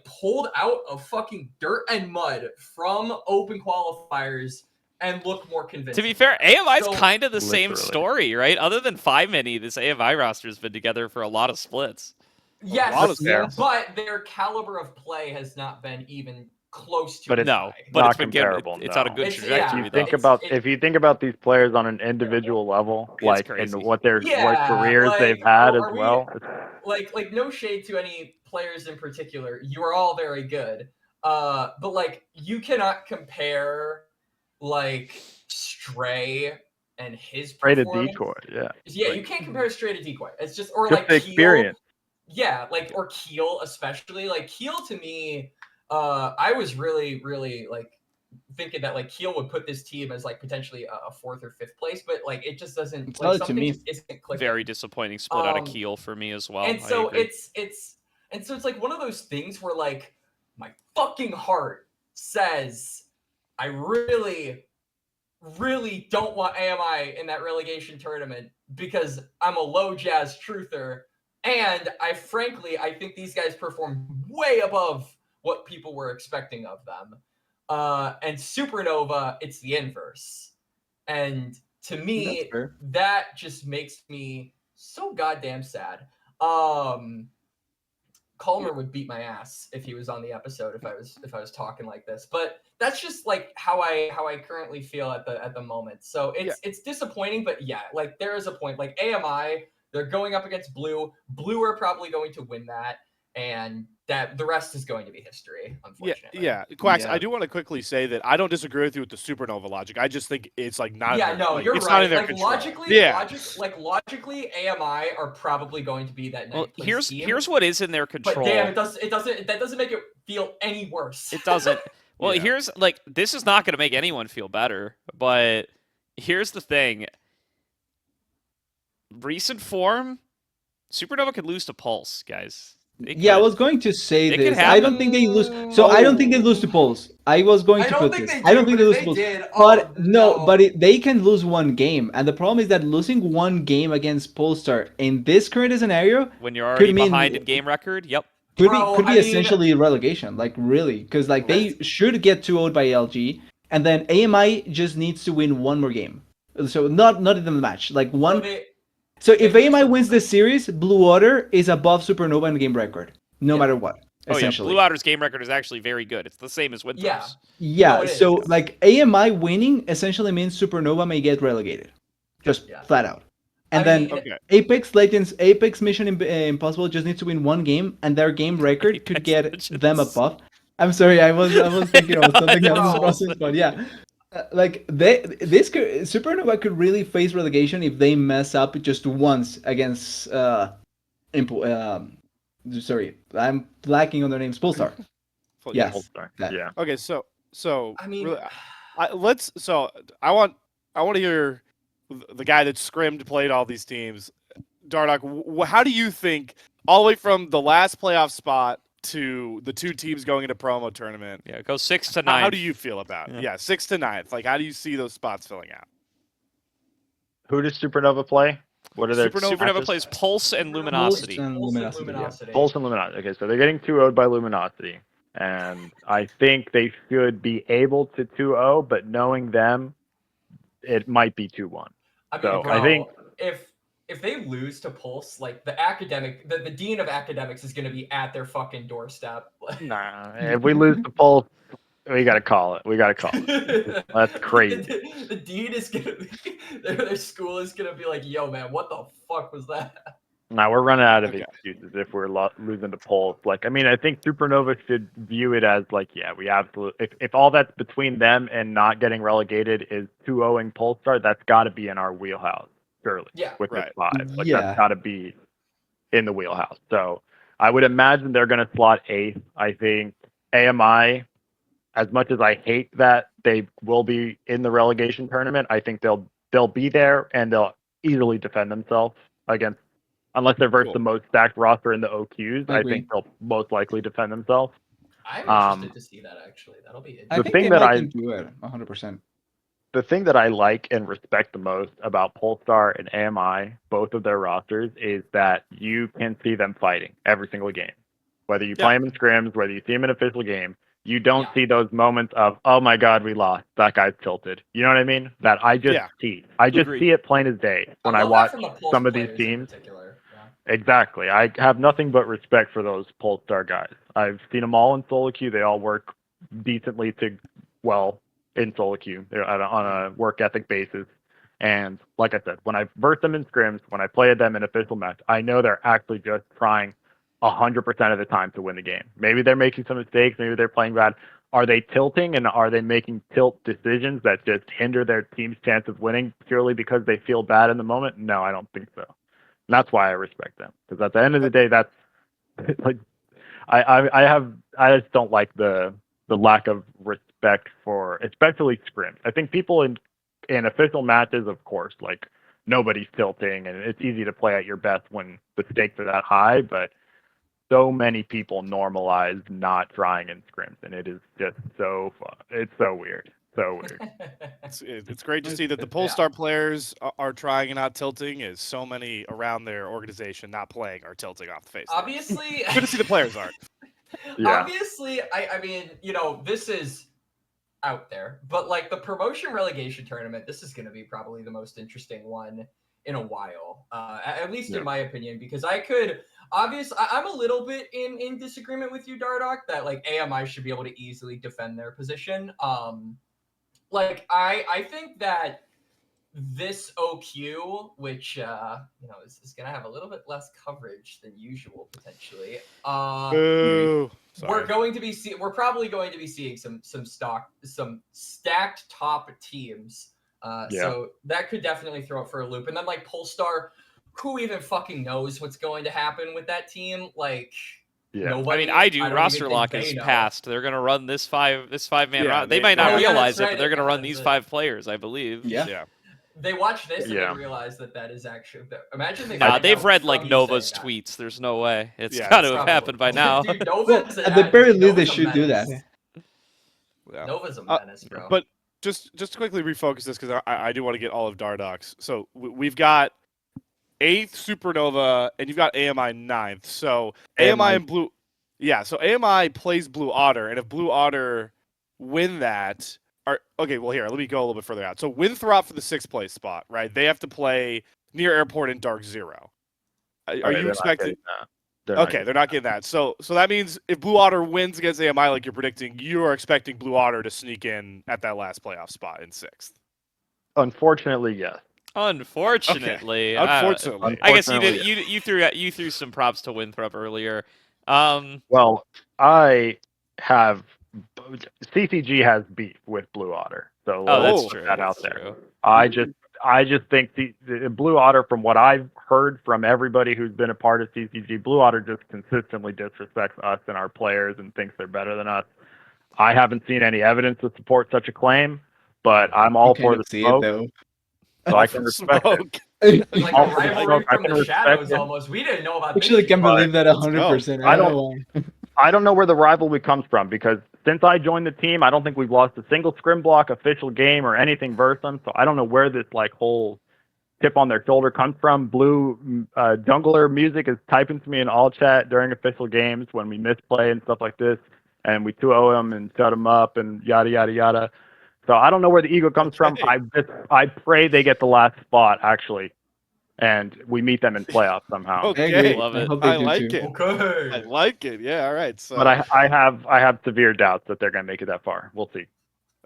pulled out of fucking dirt and mud from open qualifiers and look more convincing. To be fair, AMI's So- kind of the same Literally. story, right? Other than 5-mini, this AMI roster has been together for a lot of splits. Yes, lot of splits. but their caliber of play has not been even close to But it's No, high. but not it's been good. comparable, It's on a no. good It's- trajectory, yeah. though. If you think about these players on an individual level, It's like crazy. and what what Yeah, careers like, they've had as are we- well. Like no shade to any players in particular. You are all very good. But like you cannot compare like Stray and his Straight a performance. decoy, yeah. Yeah, Like- you can't compare Stray to Decoy. It's just or Just like the Keel. experience. Yeah, like or Keel especially. Like Keel to me, I was really like thinking that like Keel would put this team as like potentially a 4th or 5th place, but like it just doesn't It's like odd to something me. just isn't clicking. Very disappointing split out of Um, Kiel for me as well. And I so agree. it's like one of those things where like my fucking heart says I really don't want AMI in that relegation tournament because I'm a low jazz truther, and I think these guys performed way above what people were expecting of them. And Supernova, it's the inverse. And to me, That's fair. that just makes me so goddamn sad. Culmer would beat my ass if he was on the episode if I was talking like this. But that's just like how I currently feel at the moment. So it's disappointing, but yeah, like there is a point. Like AMI, they're going up against Blue. Blue are probably going to win that, and that the rest is going to be history, unfortunately. Yeah. Quax, Yeah. I do want to quickly say that I don't disagree with you with the Supernova logic. I just think it's like not. Yeah, in their, no, like, you're it's right. not in their Like control. logically, AMI are probably going to be that Well, ninth place team. here's what is in their But control. damn, that doesn't make it feel any worse. It doesn't. Well, Yeah. here's like this is not going to make anyone feel better, but here's the thing. Recent form, Supernova could lose to Pulse, guys. They Yeah, I could. was going to say It could this. I don't happen. think they lose. So I don't think they lose to Pulse. I was going I to don't put think this. they I don't do, think they but lose if to Pulse. they did, But no. they can lose one game, and the problem is that losing one game against Polestar in this current scenario When you're already mean- behind in game record, yep. could Bro, be I mean- essentially relegation, like really, because like they should get 2-0'd by LG, and then AMI just needs to win one more game. So not in the match. Like So one. they, So if they AMI lose wins this series, Blue Otter is above Supernova in game record, no Yeah. matter what. Oh yeah, Essentially. Blue Otter's game record is actually very good. It's the same as Winthrow's. Yeah. Yeah. No, it is, So yes. like AMI winning essentially means Supernova may get relegated, just Yeah. flat out. And I then mean, Okay. Apex Mission Impossible just needs to win one game, and their game record could Apex get Legends. them above. I'm sorry, I was thinking No, of something else in the no. process, but yeah. Like Supernova could really face relegation if they mess up just once against sorry, I'm lacking on their names. Polestar. Well, Yes. Polestar. that. Yeah. Okay, so I mean, really, I want to hear the guy that scrimmed, played all these teams. Dardoch, how do you think all the way from the last playoff spot to the two teams going into promo tournament? Yeah, go 6 to 9. How do you feel about it? Yeah. Yeah, 6 to 9th. Like, how do you see those spots filling out? Who does Supernova play? What are their Supernova Supernova matches? plays Pulse and Luminosity. and Pulse and Luminosity, yeah. Luminosity. Pulse and Luminosity. Okay, so they're getting 2-0'd by Luminosity. And I think they should be able to 2-0, but knowing them, it might be 2-1. I mean, So, bro, I think- if they lose to Pulse, like the dean of academics is going to be at their fucking doorstep. Nah, if we lose the Pulse, we got to call it. We got to call it. That's crazy. The dean is going to be, their school is going to be like, yo, man, what the fuck was that? Now we're running out of Okay. excuses if we're losing the Pulse. Like, I mean, I think Supernova should view it as like, yeah, we absolutely. If all that's between them and not getting relegated is 2-0ing Polestar, that's got to be in our wheelhouse, surely. Yeah. With Right. this 5, like Yeah. that's got to be in the wheelhouse. So I would imagine they're going to slot 8th. I think AMI, as much as I hate that they will be in the relegation tournament, I think they'll be there and they'll easily defend themselves against. Unless they're versus Cool. the most stacked roster in the OQs, I I agree. think they'll most likely defend themselves. I'm Um, interested to see that, actually. That'll be I The think thing they that might I- can do it 100%. The thing that I like and respect the most about Polestar and AMI, both of their rosters, is that you can see them fighting every single game. Whether you play them in scrims, whether you see them in official game, you don't Yeah. see those moments of, oh my God, we lost. That guy's tilted. You know what I mean? That I just Yeah. see. I just Agreed. see it plain as day when I love that watch from the Pulse some of these players in teams. particular. Yeah. Exactly. I have nothing but respect for those Polestar guys. I've seen them all in solo queue. They all work decently to well in solo queue. They're on a work ethic basis. And like I said, when I verse them in scrims, when I play them in official match, I know they're actually just trying 100% of the time to win the game. Maybe they're making some mistakes. Maybe they're playing bad. Are they tilting and are they making tilt decisions that just hinder their team's chance of winning purely because they feel bad in the moment? No, I don't think so. And that's why I respect them, because at the end of the day, that's like I just don't like the lack of respect for especially scrims. I think people in official matches, of course, like nobody's tilting, and it's easy to play at your best when the stakes are that high. But so many people normalize not trying in scrims, and it is just so fun. It's so weird. So weird. It's great to see that the Polestar players are trying and not tilting, as so many around their organization not playing are tilting off the face. Obviously, Good to see the players aren't. Yeah. Obviously, I mean, you know, this is out there, but like the promotion relegation tournament, this is going to be probably the most interesting one in a while, at least Yeah. in my opinion, because I'm a little bit in disagreement with you, Dardoch, that like AMI should be able to easily defend their position. Like I think that this OQ, which is gonna have a little bit less coverage than usual potentially. Boo. We're probably going to be seeing some stacked top teams. So that could definitely throw it for a loop. And then like Polestar, who even fucking knows what's going to happen with that team? Like Yeah. nobody. I mean, I do. don't Roster even think lock they is know. passed. They're gonna run this five man. Yeah, They might not Oh, yeah, that's realize it, right. but they're gonna run Yeah, these that's it. 5 players, I believe. Yeah. Yeah. They watch this and Yeah. they realize that is actually. Imagine they. Nah, find they've out read from like you Nova's saying that. tweets. There's no way. It's Yeah, got to it's have Probably. happened by now. Dude, Well, Nova's at the very least, they Nova's a should do that. menace. Yeah. Nova's a menace, bro. But just to quickly refocus this, because I do want to get all of Dardoch's. So we've got 8th Supernova, and you've got AMI 9th. So AMI and Blue. Yeah, so AMI plays Blue Otter, and if Blue Otter win that, Okay, well here, let me go a little bit further out. So Winthrop for the 6th place spot, right? They have to play near airport in Dark Zero. Are Okay, you they're not expecting? getting that. They're not Okay, getting they're not getting that. So that means if Blue Otter wins against AMI like you're predicting, you are expecting Blue Otter to sneak in at that last playoff spot in 6th. Unfortunately, yes. Unfortunately, Unfortunately. I guess you Unfortunately, did. You threw some props to Winthrop earlier. Well, I have CCG has beef with Blue Otter, so Oh, let's that's put true. that out That's there. true. I just think the Blue Otter, from what I've heard from everybody who's been a part of CCG, Blue Otter just consistently disrespects us and our players and thinks they're better than us. I haven't seen any evidence to support such a claim, but I'm all You for kind the of see smoke, it though. so I can respect it. Like All a for the rivalry smoke, I from can the respect shadows it. almost. We didn't know about this Actually, shit. can believe that Let's go. 100%. I I don't- don't know. I don't know where the rivalry comes from, because since I joined the team, I don't think we've lost a single scrim block official game or anything versus them. So I don't know where this like whole tip on their shoulder comes from. Blue jungler music is typing to me in all chat during official games when we misplay and stuff like this, and we 2-0 them and shut them up and yada yada yada. So I don't know where the ego comes from. Okay. I pray they get the last spot actually, and we meet them in playoffs somehow. I Okay. agree. Love I it. hope they I do like too. it. Okay. I like it. Yeah, all right. So But I have severe doubts that they're gonna make it that far. We'll see.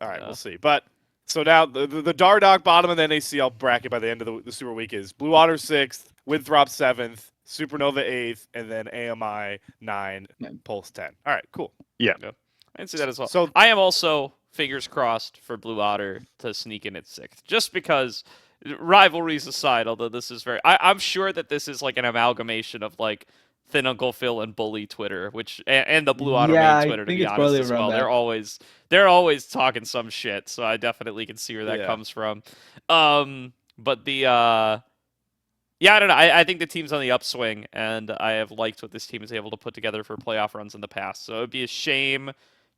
all right, Yeah. we'll see. But so now the Dardoch bottom of the NACL bracket by the end of the Super Week is Blue Otter 6th, Winthrop 7th, Supernova 8th, and then AMI 9, Pulse 10. All right, cool. I can see that as well. So- I am also fingers crossed for Blue Otter to sneak in at 6th, just because rivalries aside. Although this is I'm sure that this is like an amalgamation of like Thin Uncle Phil and Bully Twitter, and the Blue Otter Yeah, main I Twitter, to think be it's honest probably as around well. that. They're always talking some shit, so I definitely can see where that Yeah. comes from. But yeah, I don't know. I think the team's on the upswing, and I have liked what this team is able to put together for playoff runs in the past. So it'd be a shame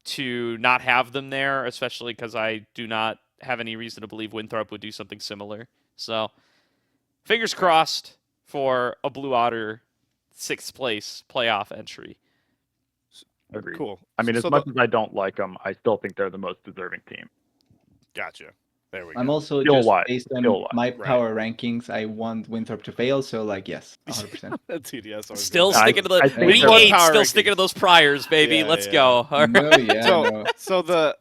to not have them there, especially because I do not have any reason to believe Winthrop would do something similar. So fingers crossed for a Blue Otter 6th place playoff entry. Agreed. Cool. I mean, as So much as I don't like them, I still think they're the most deserving team. Gotcha. There we go. I'm also Skill just wise, based on skill wise, my right. power rankings. I want Winthrop to fail, so like yes, 100%. TDS always Still goes down. sticking to I the think week they're- 8, Power still rankings. sticking to those priors, baby. Yeah, Let's yeah. go. All right. No, yeah, no. So now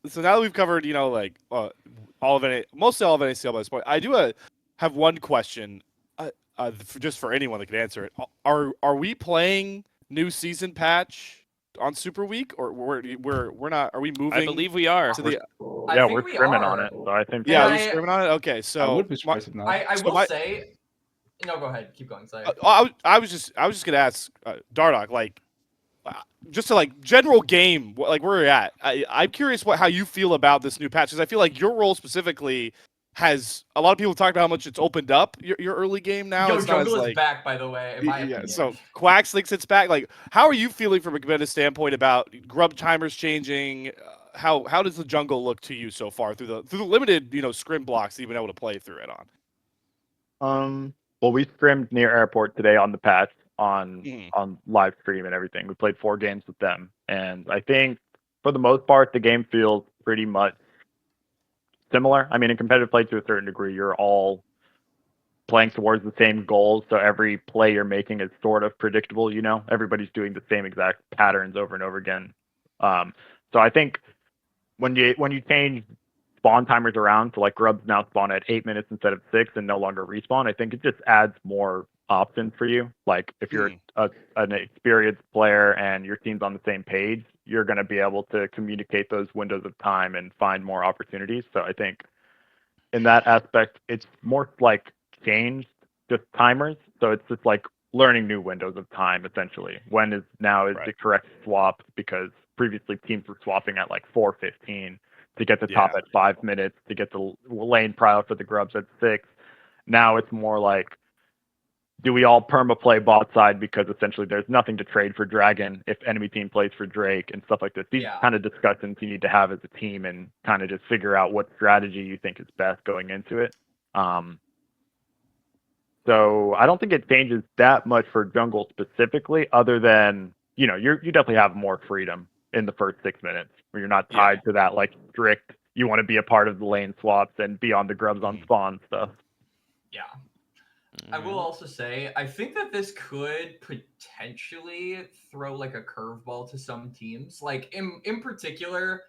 that we've covered, like all of it, mostly all of NACL by this point. I do have one question, just for anyone that can answer it. Are we playing new season patch on Super Week, or we're not? Are we moving? I believe we are. to the Yeah, think we're we scrimming are. on it, so I think. yeah. And Are we streaming on it? Okay, I so would be surprised if not. I So will my- say. No, go ahead. Keep going. Sorry. I was just gonna ask Dardoch, like, just to like general game, like where you're at. I'm curious how you feel about this new patch, because I feel like your role specifically has a lot of people talk about how much it's opened up your early game now. Yo, It's not as, Jungle is like, back, by the way. In my yeah. opinion. So Quax thinks it's back. Like, how are you feeling from a competitive standpoint about grub timers changing? How does the jungle look to you so far through the limited scrim blocks that you've been able to play through it on? Well, we scrimmed near airport today on the patch on Mhm. on live stream and everything. We played 4 games with them, and I think for the most part the game feels pretty much similar. I mean, in competitive play to a certain degree, you're all playing towards the same goals, so every play you're making is sort of predictable. Everybody's doing the same exact patterns over and over again. So I think when you change spawn timers around, so like grubs now spawn at 8 minutes instead of 6 and no longer respawn, I think it just adds more options for you. Like if you're an experienced player and your team's on the same page, you're going to be able to communicate those windows of time and find more opportunities. So I think in that aspect, it's more like changed just timers. So it's just like learning new windows of time, essentially. When is Right. the correct swap, because previously teams were swapping at like 4:15 to get the top Yeah. at 5 minutes, to get the lane prio for the grubs at 6. Now it's more like, do we all perma play bot side because essentially there's nothing to trade for Dragon if enemy team plays for Drake and stuff like this. These Yeah. kind of discussions you need to have as a team and kind of just figure out what strategy you think is best going into it. So I don't think it changes that much for jungle specifically, other than, you definitely have more freedom in the first 6 minutes where you're not tied to that like strict, you want to be a part of the lane swaps and be on the grubs on spawn stuff. Yeah. I will also say, I think that this could potentially throw like a curveball to some teams. Like in particular,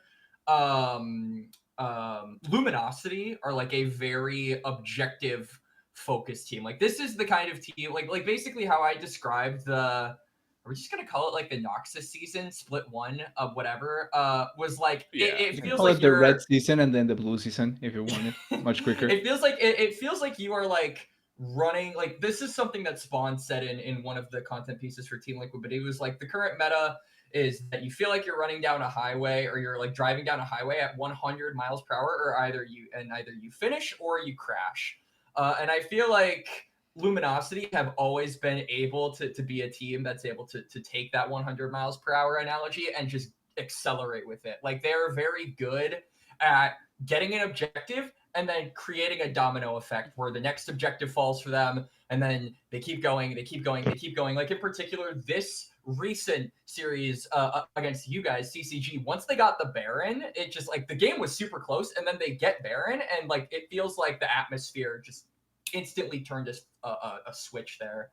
Luminosity are like a very objective focused team. Like this is the kind of team, like basically how I described we're just gonna call it like the Noxus season, split one of whatever. Was like it You can feels call like it the red season and then the blue season if you want it much quicker. It feels like you are like running like this is something that Spawn said in one of the content pieces for Team Liquid, but it was like the current meta is that you feel like you're running down a highway or you're like driving down a highway at 100 miles per hour, or either you finish or you crash. And I feel like Luminosity have always been able to be a team that's able to take that 100 miles per hour analogy and just accelerate with it. Like they're very good at getting an objective and then creating a domino effect where the next objective falls for them, and then they keep going. Like in particular, this recent series against you guys, CCG, once they got the Baron, it just like the game was super close, and then they get Baron, and like it feels like the atmosphere just instantly turned a switch there.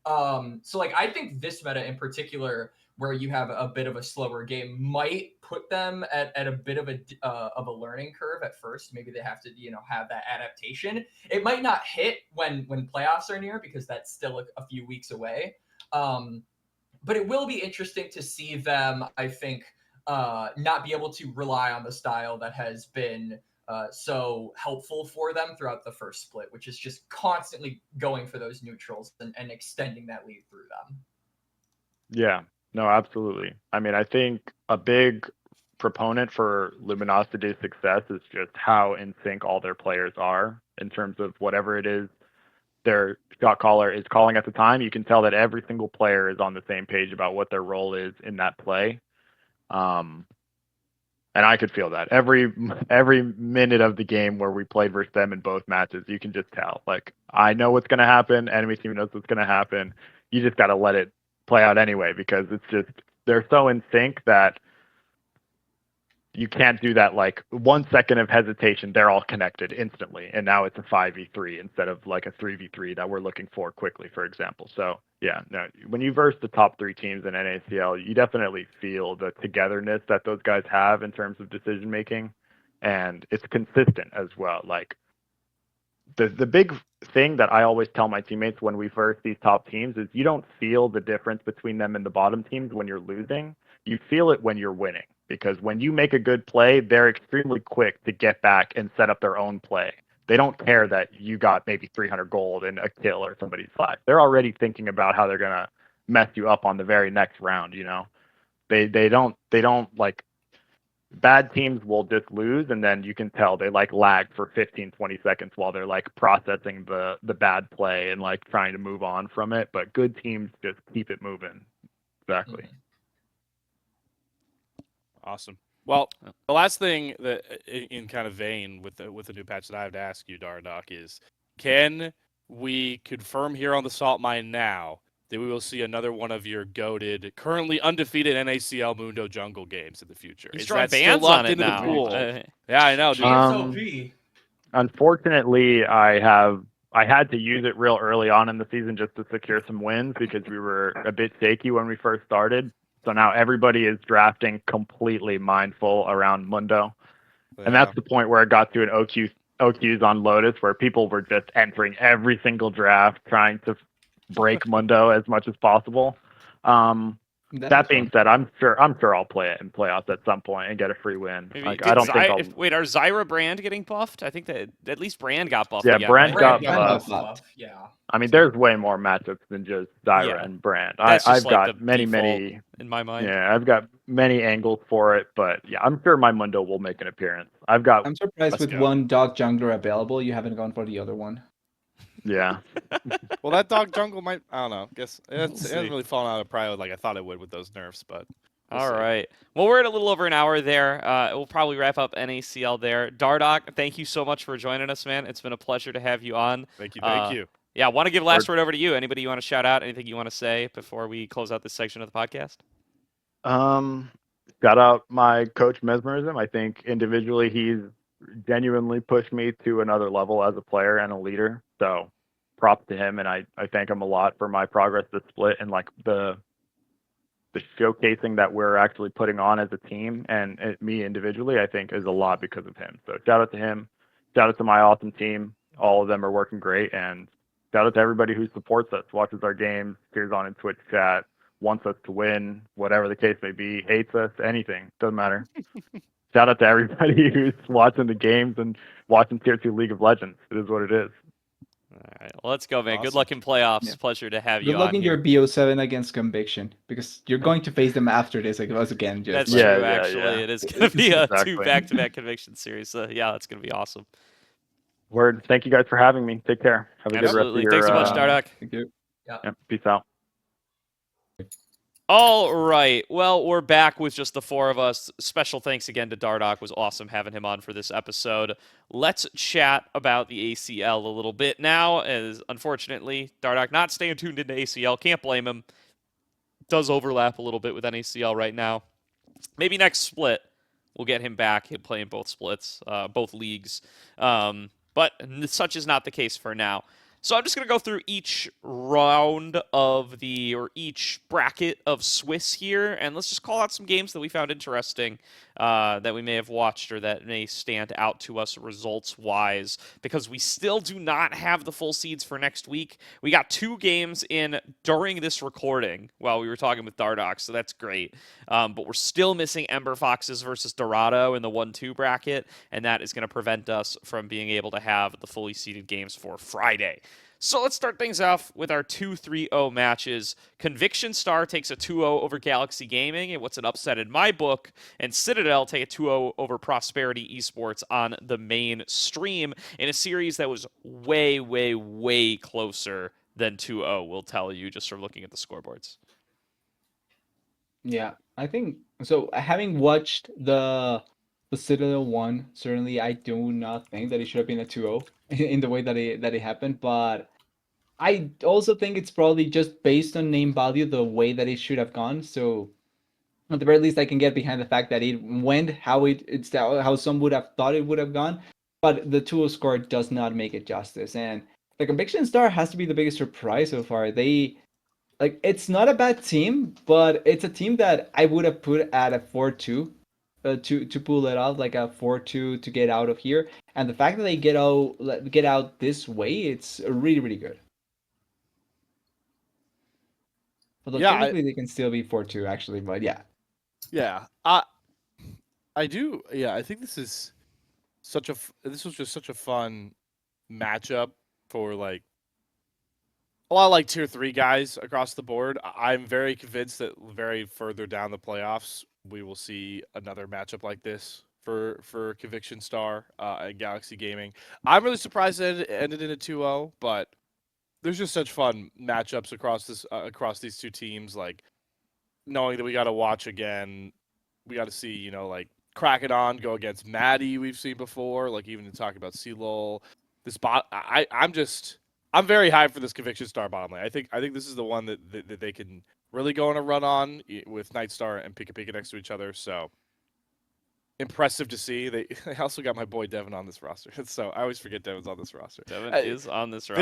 So like I think this meta in particular, where you have a bit of a slower game, might put them at a bit of a learning curve at first. Maybe they have to have that adaptation. It might not hit when playoffs are near, because that's still a few weeks away. But it will be interesting to see them, I think, not be able to rely on the style that has been so helpful for them throughout the first split, which is just constantly going for those neutrals and extending that lead through them. Yeah, no, absolutely. I mean, I think a big proponent for Luminosity's success is just how in sync all their players are in terms of whatever it is their shot caller is calling at the time. You can tell that every single player is on the same page about what their role is in that play. And I could feel that every minute of the game where we played versus them in both matches, you can just tell. Like, I know what's going to happen. Enemy team knows what's going to happen. You just got to let it play out anyway, because it's just, they're so in sync that you can't do that. Like 1 second of hesitation, they're all connected instantly. And now it's a 5v3 instead of like a 3v3 that we're looking for quickly, for example. So yeah, no, when you verse the top 3 teams in NACL, you definitely feel the togetherness that those guys have in terms of decision making, and it's consistent as well. Like the big thing that I always tell my teammates when we verse these top teams is you don't feel the difference between them and the bottom teams when you're losing. You feel it when you're winning, because when you make a good play, they're extremely quick to get back and set up their own play. They don't care that you got maybe 300 gold in a kill or somebody's flash. They're already thinking about how they're going to mess you up on the very next round, you know? They don't like, bad teams will just lose, and then you can tell they like lag for 15-20 seconds while they're like processing the bad play and like trying to move on from it. But good teams just keep it moving. Exactly. Awesome. Well, the last thing that, in kind of vein with the new patch that I have to ask you, Dardoch, is can we confirm here on the Salt Mine now that we will see another one of your goated, currently undefeated NACL Mundo Jungle games in the future? He's Is drawing that still bans locked on it into now. the pool? Yeah, I know, dude. GSOP. Unfortunately, I had to use it real early on in the season just to secure some wins, because we were a bit shaky when we first started. So now everybody is drafting completely mindful around Mundo. Yeah. And that's the point where it got to an OQs on Lotus, where people were just entering every single draft trying to break Mundo as much as possible. That being said, I'm sure I'll play it in playoffs at some point and get a free win. Maybe Like, I don't think I'll. Wait, are Zyra Brand getting buffed? I think that at least Brand got buffed. Yeah, again, Brand right? got buffed. Yeah. I mean, there's way more matchups than just Zyra Yeah. and Brand. That's just I've like got the many default in my mind. Yeah, I've got many angles for it, but yeah, I'm sure my Mundo will make an appearance. I'm surprised Let's with go. one dog jungler available, you haven't gone for the other one. Yeah. Well, that dog jungle might, I don't know. Guess it We'll hasn't see. really fallen out of pride like I thought it would with those nerfs, but we'll All see. right. Well, we're at a little over an hour there. We'll probably wrap up NACL there. Dardoch, thank you so much for joining us, man. It's been a pleasure to have you on. Thank you. Yeah, I want to give last word over to you. Anybody you want to shout out? Anything you want to say before we close out this section of the podcast? Shout out my coach Mesmerism. I think individually he's genuinely pushed me to another level as a player and a leader. So props to him, and I thank him a lot for my progress this split and like the showcasing that we're actually putting on as a team and me individually, I think is a lot because of him. So shout out to him. Shout out to my awesome team. All of them are working great, and shout out to everybody who supports us, watches our games, cheers on in Twitch chat, wants us to win, whatever the case may be, hates us, anything, doesn't matter. Shout out to everybody who's watching the games and watching Tier 2 League of Legends. It is what it is. All right, well, let's go, man. Good Awesome. luck in playoffs. Yeah. Pleasure to have you Good luck on in here. your BO7 against Conviction, because you're going to face them after this again. Just That's like- true, Yeah, actually. yeah. It is going to be Exactly. 2 back-to-back conviction series. So, yeah, that's going to be awesome. Word. Thank you guys for having me. Take care. Have a Absolutely. good rest of your. Thanks so much, Dardoch. Thank you. Yeah, peace out. All right. Well, we're back with just the 4 of us. Special thanks again to Dardoch. It was awesome having him on for this episode. Let's chat about the ACL a little bit now, as unfortunately, Dardoch not staying tuned into ACL. Can't blame him. Does overlap a little bit with NACL right now. Maybe next split, we'll get him back. He'll play in both splits, both leagues. But such is not the case for now. So I'm just going to go through each round of each bracket of Swiss here, and let's just call out some games that we found interesting that we may have watched or that may stand out to us results-wise, because we still do not have the full seeds for next week. We got 2 games in during this recording while we were talking with Dardoch, so that's great. But we're still missing Ember Foxes versus Dorado in the 1-2 bracket, and that is going to prevent us from being able to have the fully seeded games for Friday. So let's start things off with our 2-3-0 matches. Conviction Star takes a 2-0 over Galaxy Gaming, and what's an upset in my book, and Citadel take a 2-0 over Prosperity Esports on the main stream in a series that was way, way, way closer than 2-0, we'll tell you, just from looking at the scoreboards. Yeah, I think so. Having watched the Citadel one, certainly I do not think that it should have been a 2-0 in the way that it happened, but I also think it's probably just based on name value the way that it should have gone. So at the very least, I can get behind the fact that it went how some would have thought it would have gone, but the 2-0 score does not make it justice. And the Conviction Star has to be the biggest surprise so far. It's not a bad team, but it's a team that I would have put at a 4-2 to pull it off, like a 4-2 to get out of here. And the fact that they get out this way, it's really, really good. Although technically they can still be 4-2 actually, but yeah. Yeah, I do. Yeah, I think this is this was just such a fun matchup for like a lot of like tier 3 guys across the board. I'm very convinced that very further down the playoffs we will see another matchup like this for Conviction Star and Galaxy Gaming. I'm really surprised that it ended in a 2-0, but there's just such fun matchups across these 2 teams. Like knowing that we got to watch again, we got to see like Crack It On go against Maddie we've seen before. Like even to talk about C-Lol, I'm very hyped for this Conviction Star bottom lane. I think this is the one that they can really go on a run on with Nightstar and Pika Pika next to each other. So impressive to see. They also got my boy Devin on this roster. So I always forget Devin's on this roster. Devin is on this roster.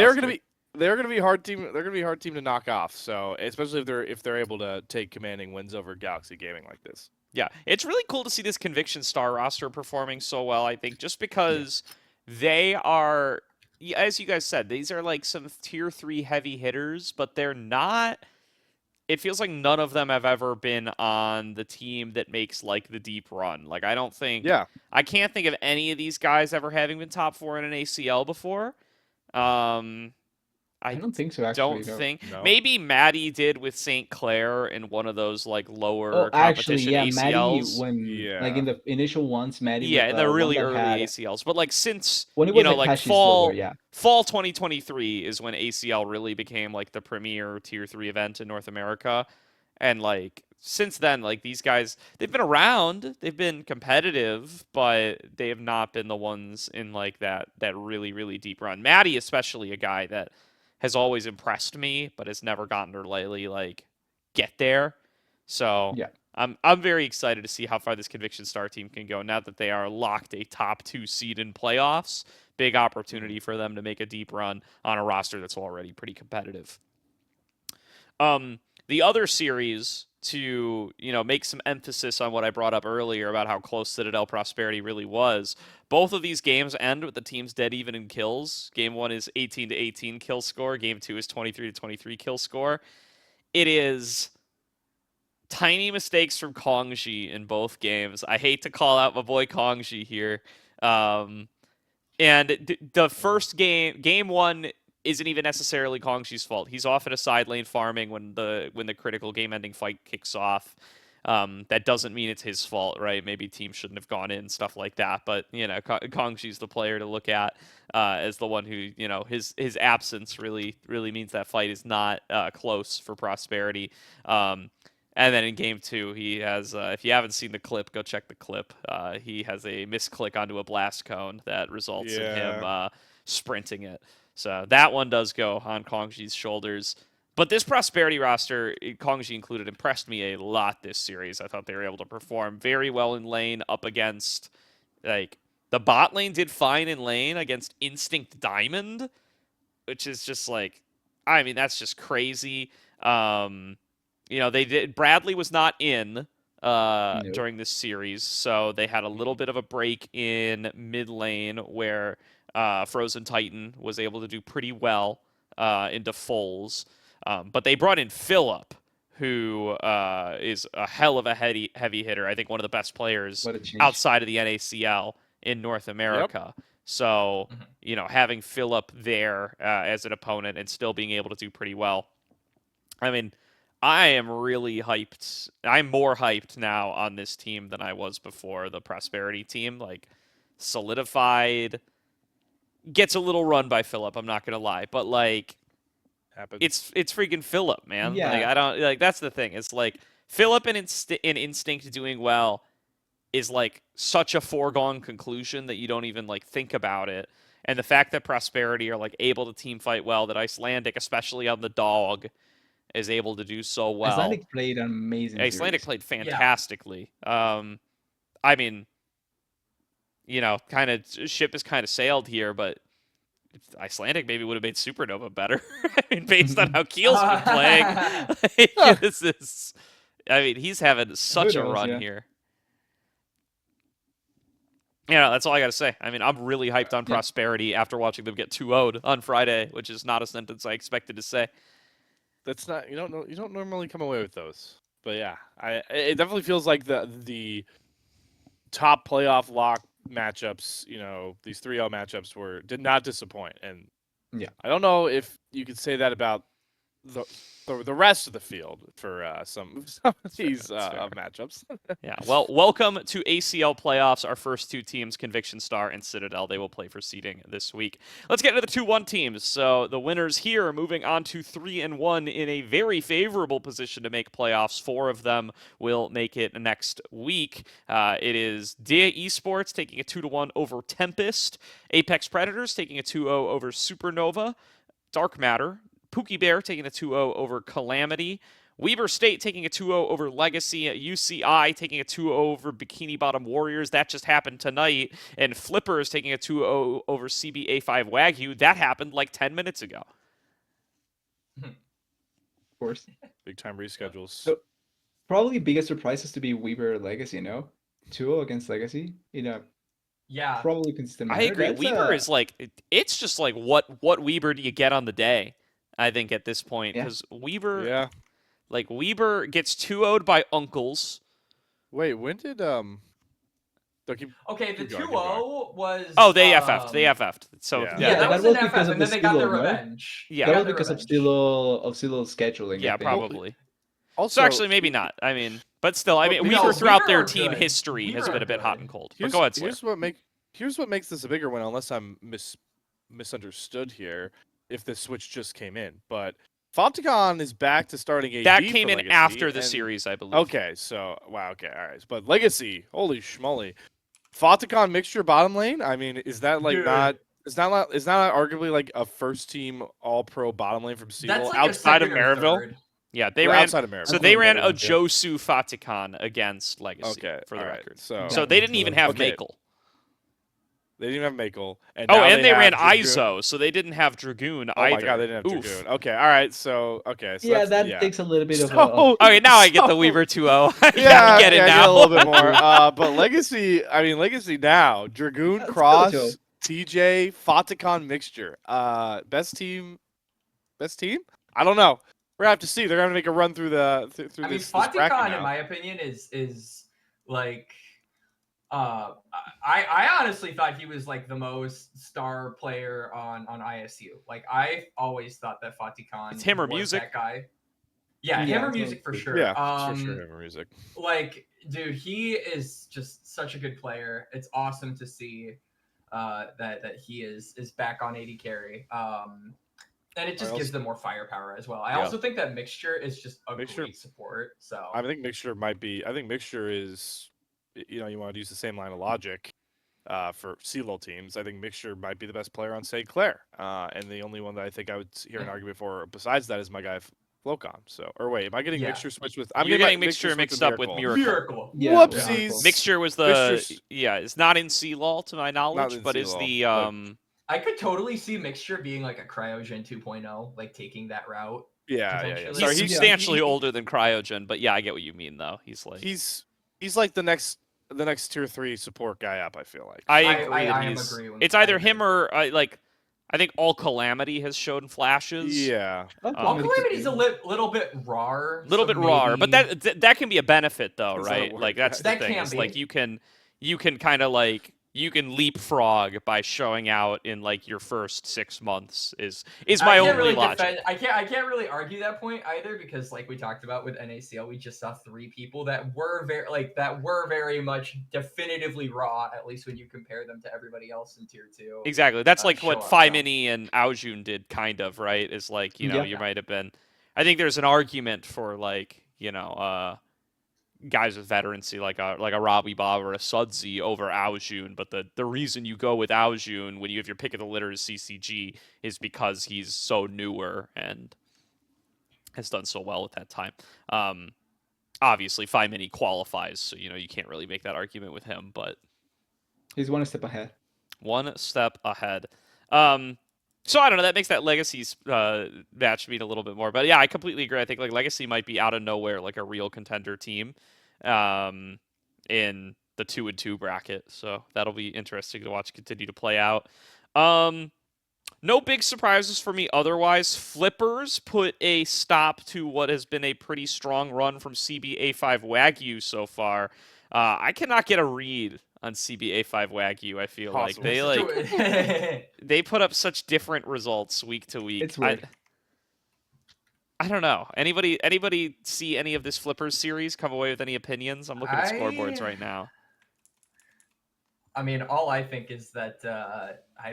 They're gonna be a hard team. They're gonna be a hard team to knock off. So especially if they're able to take commanding wins over Galaxy Gaming like this. Yeah, it's really cool to see this Conviction Star roster performing so well. I think just because they are, as you guys said, these are like some tier 3 heavy hitters, but they're not. It feels like none of them have ever been on the team that makes like the deep run. Like I don't think. Yeah. I can't think of any of these guys ever having been top 4 in an ACL before. I don't think so. Actually, No. Maybe Maddie did with St. Clair in one of those like lower competition Maddie ACLs. like in the initial ones, Maddie. Yeah, in the really one early that had, ACLs. But like since when it was like Kashi's fall lower, yeah. fall 2023 is when ACL really became like the premier tier 3 event in North America. And like since then, like these guys, they've been around, they've been competitive, but they have not been the ones in like that really, really deep run. Maddie, especially, a guy that has always impressed me, but has never gotten to lately like get there. So Yeah. I'm very excited to see how far this Conviction Star team can go now that they are locked a top 2 seed in playoffs. Big opportunity for them to make a deep run on a roster that's already pretty competitive. The other series to, make some emphasis on what I brought up earlier about how close Citadel Prosperity really was. Both of these games end with the teams dead even in kills. Game 1 is 18-18 kill score. Game 2 is 23-23 kill score. It is tiny mistakes from Kongji in both games. I hate to call out my boy Kongji here. And the first game 1 isn't even necessarily Kongji's fault. He's off at a side lane farming when the critical game-ending fight kicks off. That doesn't mean it's his fault, right? Maybe teams shouldn't have gone in, stuff like that. But Kongji's the player to look at as the one who, his absence really means that fight is not close for Prosperity. And then in game 2, he has, if you haven't seen the clip, go check the clip. He has a misclick onto a blast cone that results in him sprinting it. So that one does go on Kongji's shoulders. But this Prosperity roster, Kongji included, impressed me a lot this series. I thought they were able to perform very well in lane up against, the bot lane did fine in lane against Instinct Diamond, which is just that's just crazy. They did. Bradley was not in during this series, so they had a little bit of a break in mid lane where Frozen Titan was able to do pretty well into Foles. But they brought in Philip, who is a hell of a heavy hitter. I think one of the best players outside of the NACL in North America. Yep. So, having Philip there as an opponent and still being able to do pretty well. I mean, I am really hyped. I'm more hyped now on this team than I was before. The Prosperity team, solidified. Gets a little run by Philip, I'm not going to lie. But, happens. It's freaking Philip, man. Yeah. I don't, that's the thing. It's Philip and Instinct doing well is, such a foregone conclusion that you don't even, think about it. And the fact that Prosperity are, able to team fight well, that Icelandic, especially on the dog, is able to do so well. Icelandic played an amazing Icelandic series. played fantastically. Yeah. I mean, kind of ship is kind of sailed here, but Icelandic maybe would have made Supernova better. I mean, based on how Keel's been playing. He's having such a run here. That's all I got to say. I mean, I'm really hyped on Prosperity after watching them get 2-0'd on Friday, which is not a sentence I expected to say. That's not, you don't normally come away with those. But yeah, it definitely feels like the top playoff lock matchups, these 3-0 matchups did not disappoint. And I don't know if you could say that about the rest of the field for some of these matchups. Yeah, well, welcome to ACL playoffs. Our first two teams, Conviction Star and Citadel, they will play for seeding this week. Let's get into the 2-1 teams. So the winners here are moving on to 3-1 in a very favorable position to make playoffs. 4 of them will make it next week. It is Dia Esports taking a 2-1 over Tempest, Apex Predators taking a 2-0 over Supernova, Dark Matter, Pookie Bear taking a 2-0 over Calamity. Weber State taking a 2-0 over Legacy. UCI taking a 2-0 over Bikini Bottom Warriors. That just happened tonight. And Flippers taking a 2-0 over CBA5 Wagyu. That happened 10 minutes ago. Of course. Big time reschedules. So, probably biggest surprise is to be Weber Legacy, no? 2-0 against Legacy. Yeah. Probably consistent. I agree. Weber is it's just what Weber do you get on the day? I think at this point, because Weber, Weber gets 2-0'd by Uncles. Wait, when did the 2-0 was. Oh, they FF'd. They FF'd. So that was an FF, and then they got their revenge. Yeah, that was because of Stilo scheduling. Yeah, probably. Also, so actually, maybe not. I mean, but still, Weber throughout their team history has been a bit hot and cold. But go ahead, Slayer. Here's what makes this a bigger one, unless I'm misunderstood here. If the switch just came in, but Fontagon is back to starting AD. That came in Legacy, after the series, I believe. Okay, so wow, okay, all right, but Legacy, holy schmoly, Fontagon mixture bottom lane. I mean, is that not? Is that not arguably a first team All Pro bottom lane from Seattle outside of Maryville? Yeah, they Or ran. outside America. So they ran a America. Josu Fatikan against Legacy, Okay, for the alright, record. so- So they didn't even have Okay. Makel. They didn't have Makel. And Oh, now and they ran have Dragoon. ISO, so they didn't have Dragoon Oh either. my god, they didn't have Oof. Dragoon. Okay, all right. So Yeah, that's, that takes a little bit of So- Okay, now I get the So- Weaver 2-0. Yeah, I get it I now. get a little bit more. But Legacy, I mean, Legacy now. Dragoon, Let's go, Cross, Joe. TJ, Faticon mixture. Best team? I don't know. We're gonna have to see. They're gonna make a run through the through I mean, this bracket Faticon, in now. my opinion, is like, I honestly thought he was like the most star player on ISU. Like, I always thought that Faticon It's him or was music. that guy. Yeah, Yeah, him or it's music for mostly- sure. Yeah, it's for sure. Hammer music. Like, dude, he is just such a good player. It's awesome to see that he is back on 80 carry. And it just gives them more firepower as well. I Yeah. also think that Mixture is just a Mixture- great support. So I think Mixture might be. I think Mixture is. You know, you want to use the same line of logic for CLO teams. I think Mixture might be the best player on St. Clair, and the only one that I think I would hear an argument for besides that is my guy Flocon. So, or wait, am I getting Yeah. Mixture switched with? You're getting my getting Mixture switched mixed up with Miracle. Miracle. Yeah, Whoopsies. Mixture was the Mixture's- it's not in C-Law to my knowledge, in but is C-Law, the but- I could totally see Mixture being like a Cryogen 2.0, like taking that route. Yeah. Potentially. he's Sorry, substantially older than Cryogen, but yeah, I get what you mean though. He's like He's like the next tier 3 support guy up. I feel like. I I- agree I that am he's agreeing with- it's I either agree. him or like I think All Calamity has shown flashes. Yeah. All Calamity's a little bit raw. Little bit raw, but that can be a benefit though, That's not a right? word, Like that's the That thing. can Is be. like you can kind of like you can leapfrog by showing out in like your first 6 months is my I can't only really logic. I can't really argue that point either because like we talked about with NACL, we just saw 3 people that were very much definitively raw, at least when you compare them to everybody else in tier 2. Exactly. That's like show what up, Phi so. Mini and Aojun did, kind of, right? Is like, you know, Yeah. you might have been. I think there's an argument for like, you know, guys with veterancy like a Robbie Bob or a Sudzi over Aojun, but the reason you go with Aojun when you have your pick of the litter as CCG is because he's so newer and has done so well at that time. Obviously, Phi Mini qualifies, so you know you can't really make that argument with him, but He's one step ahead. one step ahead. So I don't know. That makes that Legacy's match mean a little bit more. But yeah, I completely agree. I think like Legacy might be out of nowhere like a real contender team in the 2-2 bracket. So that'll be interesting to watch continue to play out. No big surprises for me otherwise. Flippers put a stop to what has been a pretty strong run from CBA5 Wagyu so far. I cannot get a read on CBA5 Wagyu. I feel Possible. like they put up such different results week to week. It's weird. I don't know. Anybody see any of this Flippers series? Come away with any opinions? I'm looking at scoreboards right now. I mean, all I think is that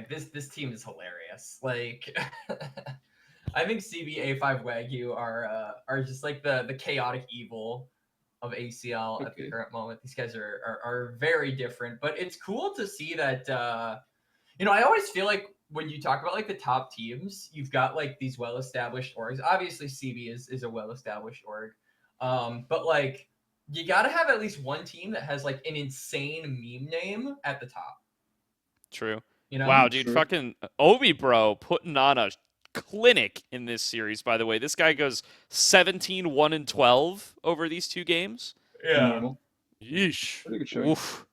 this team is hilarious. Like, I think CBA5 Wagyu are just like the chaotic evil of ACL at the Okay. current moment. These guys are very different, but it's cool to see that. I always feel like when you talk about like the top teams, you've got like these well-established orgs. Obviously, CB is a well-established org, but like. You gotta have at least one team that has like an insane meme name at the top. True. You know? Wow, dude, True. fucking Obi Bro putting on a clinic in this series, by the way. This guy goes 17-1-12 over these 2 games. Normal. Yeesh. Pretty good showing. Oof.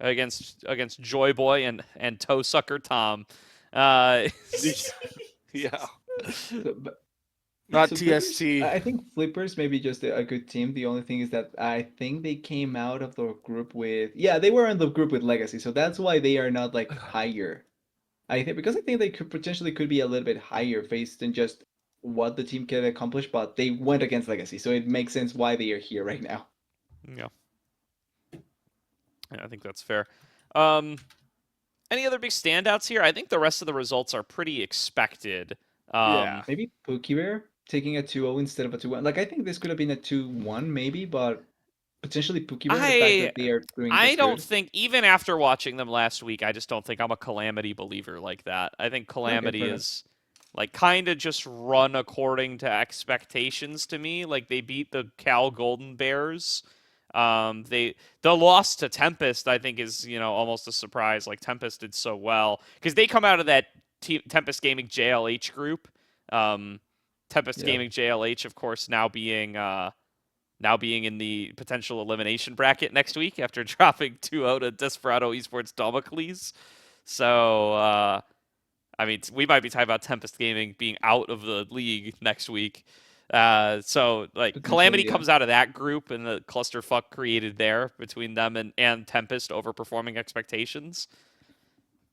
Against Joy Boy and Toe Sucker Tom. Uh, Yeah. So, but- Not so Flippers, TST. I think Flippers may be just a good team. The only thing is that I think they came out of the group with they were in the group with Legacy, so that's why they are not like higher. I think they could potentially be a little bit higher faced than just what the team can accomplish, but they went against Legacy, so it makes sense why they are here right now. yeah. I think that's fair. Any other big standouts here? I think the rest of the results are pretty expected. Yeah. Maybe Pookie Bear taking a 2-0 instead of a 2-1. Like I think this could have been a 2-1 maybe, but potentially Pookie Bear. The fact that they are doing I this don't good. think, even after watching them last week, I just don't think I'm a Calamity believer like that. I think Calamity fair enough. is like kind of just run according to expectations to me. Like they beat the Cal Golden Bears. The loss to Tempest, I think, is almost a surprise. Like Tempest did so well because they come out of that Tempest Gaming JLH group. Tempest Gaming JLH, of course, now being in the potential elimination bracket next week after dropping 2-0 to Desperado Esports Damocles. So, I mean, we might be talking about Tempest Gaming being out of the league next week. So, like, Calamity comes out of that group and the clusterfuck created there between them and Tempest overperforming expectations.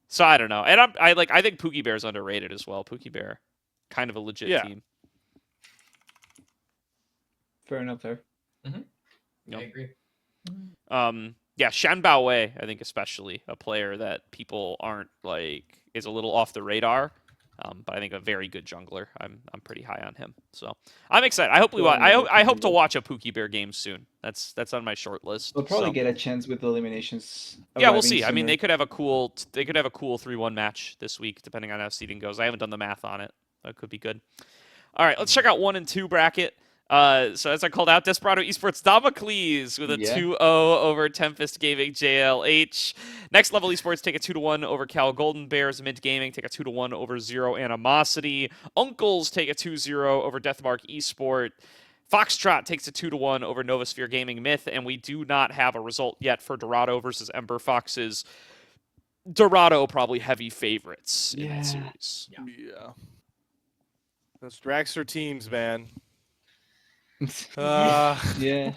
So, I don't know. And I think Pookie Bear's underrated as well. Pookie Bear, kind of a legit team. Fair enough there. I agree. Yeah, Shan Baowei, I think especially a player that people aren't is a little off the radar, but I think a very good jungler. I'm pretty high on him, so I'm excited. I hope I hope to watch a Pookie Bear game soon. That's on my short list. We'll probably get a chance with the eliminations. Yeah, we'll see. Sooner. I mean, they could have a cool 3-1 match this week, depending on how seeding goes. I haven't done the math on it. That could be good. All right, let's check out 1 and 2 bracket. So as I called out, Desperado Esports Damocles with a 2-0 over Tempest Gaming JLH. Next Level Esports take a 2-1 over Cal Golden Bears. Mint Gaming take a 2-1 over Zero Animosity. Uncles take a 2-0 over Deathmark Esport. Foxtrot takes a 2-1 over Novasphere Gaming Myth, and we do not have a result yet for Dorado versus Ember Foxes. Dorado probably heavy favorites in that series. Yeah. Those Dragster teams, man. Yeah.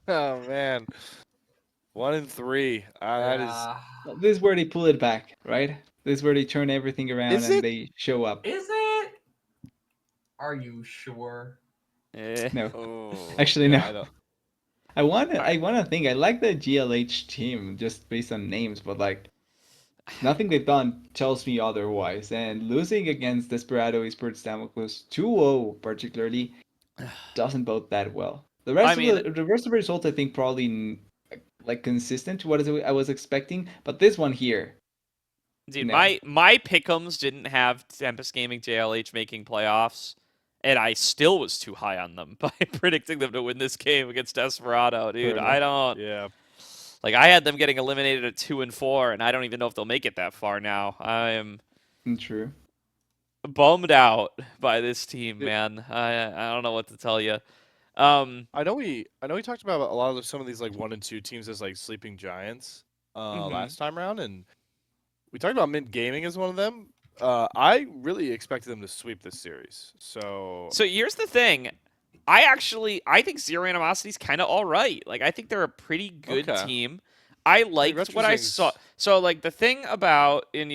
Oh man. 1 and 3. That is. This is where they pull it back, right? This is where they turn everything around and they show up. Is it? Are you sure? No. Oh, Actually, yeah, no. I wanna think. I like the GLH team just based on names, but like nothing they've done tells me otherwise. And losing against Desperado Esports Damocles 2-0 particularly doesn't bode that well. The rest of the results I think probably like consistent to what I was expecting, but this one here. Dude, no. my pick'ems didn't have Tempest Gaming JLH making playoffs, and I still was too high on them by predicting them to win this game against Desperado, dude. I don't. Yeah. Like I had them getting eliminated at 2 and 4, and I don't even know if they'll make it that far now. I am True. bummed out by this team, man. I don't know what to tell you. I know we talked about a lot of some of these like 1 and 2 teams as like sleeping giants last time around, and we talked about Mint Gaming as one of them. I really expected them to sweep this series. So here's the thing. I think Zero Animosity's kind of all right. Like, I think they're a pretty good team. I liked what I saw. So, like, the thing about, and,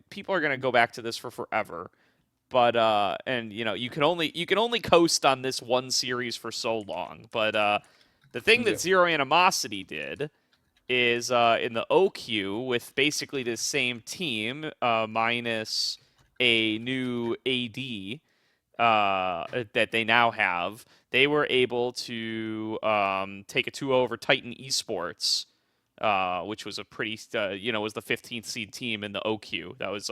people are going to go back to this for forever, but, and, you can only coast on this one series for so long. But, the thing that Zero Animosity did is, in the OQ, with basically the same team, minus a new AD, that they now have, they were able to take a 2-0 over Titan Esports, which was a pretty, was the 15th seed team in the OQ. That was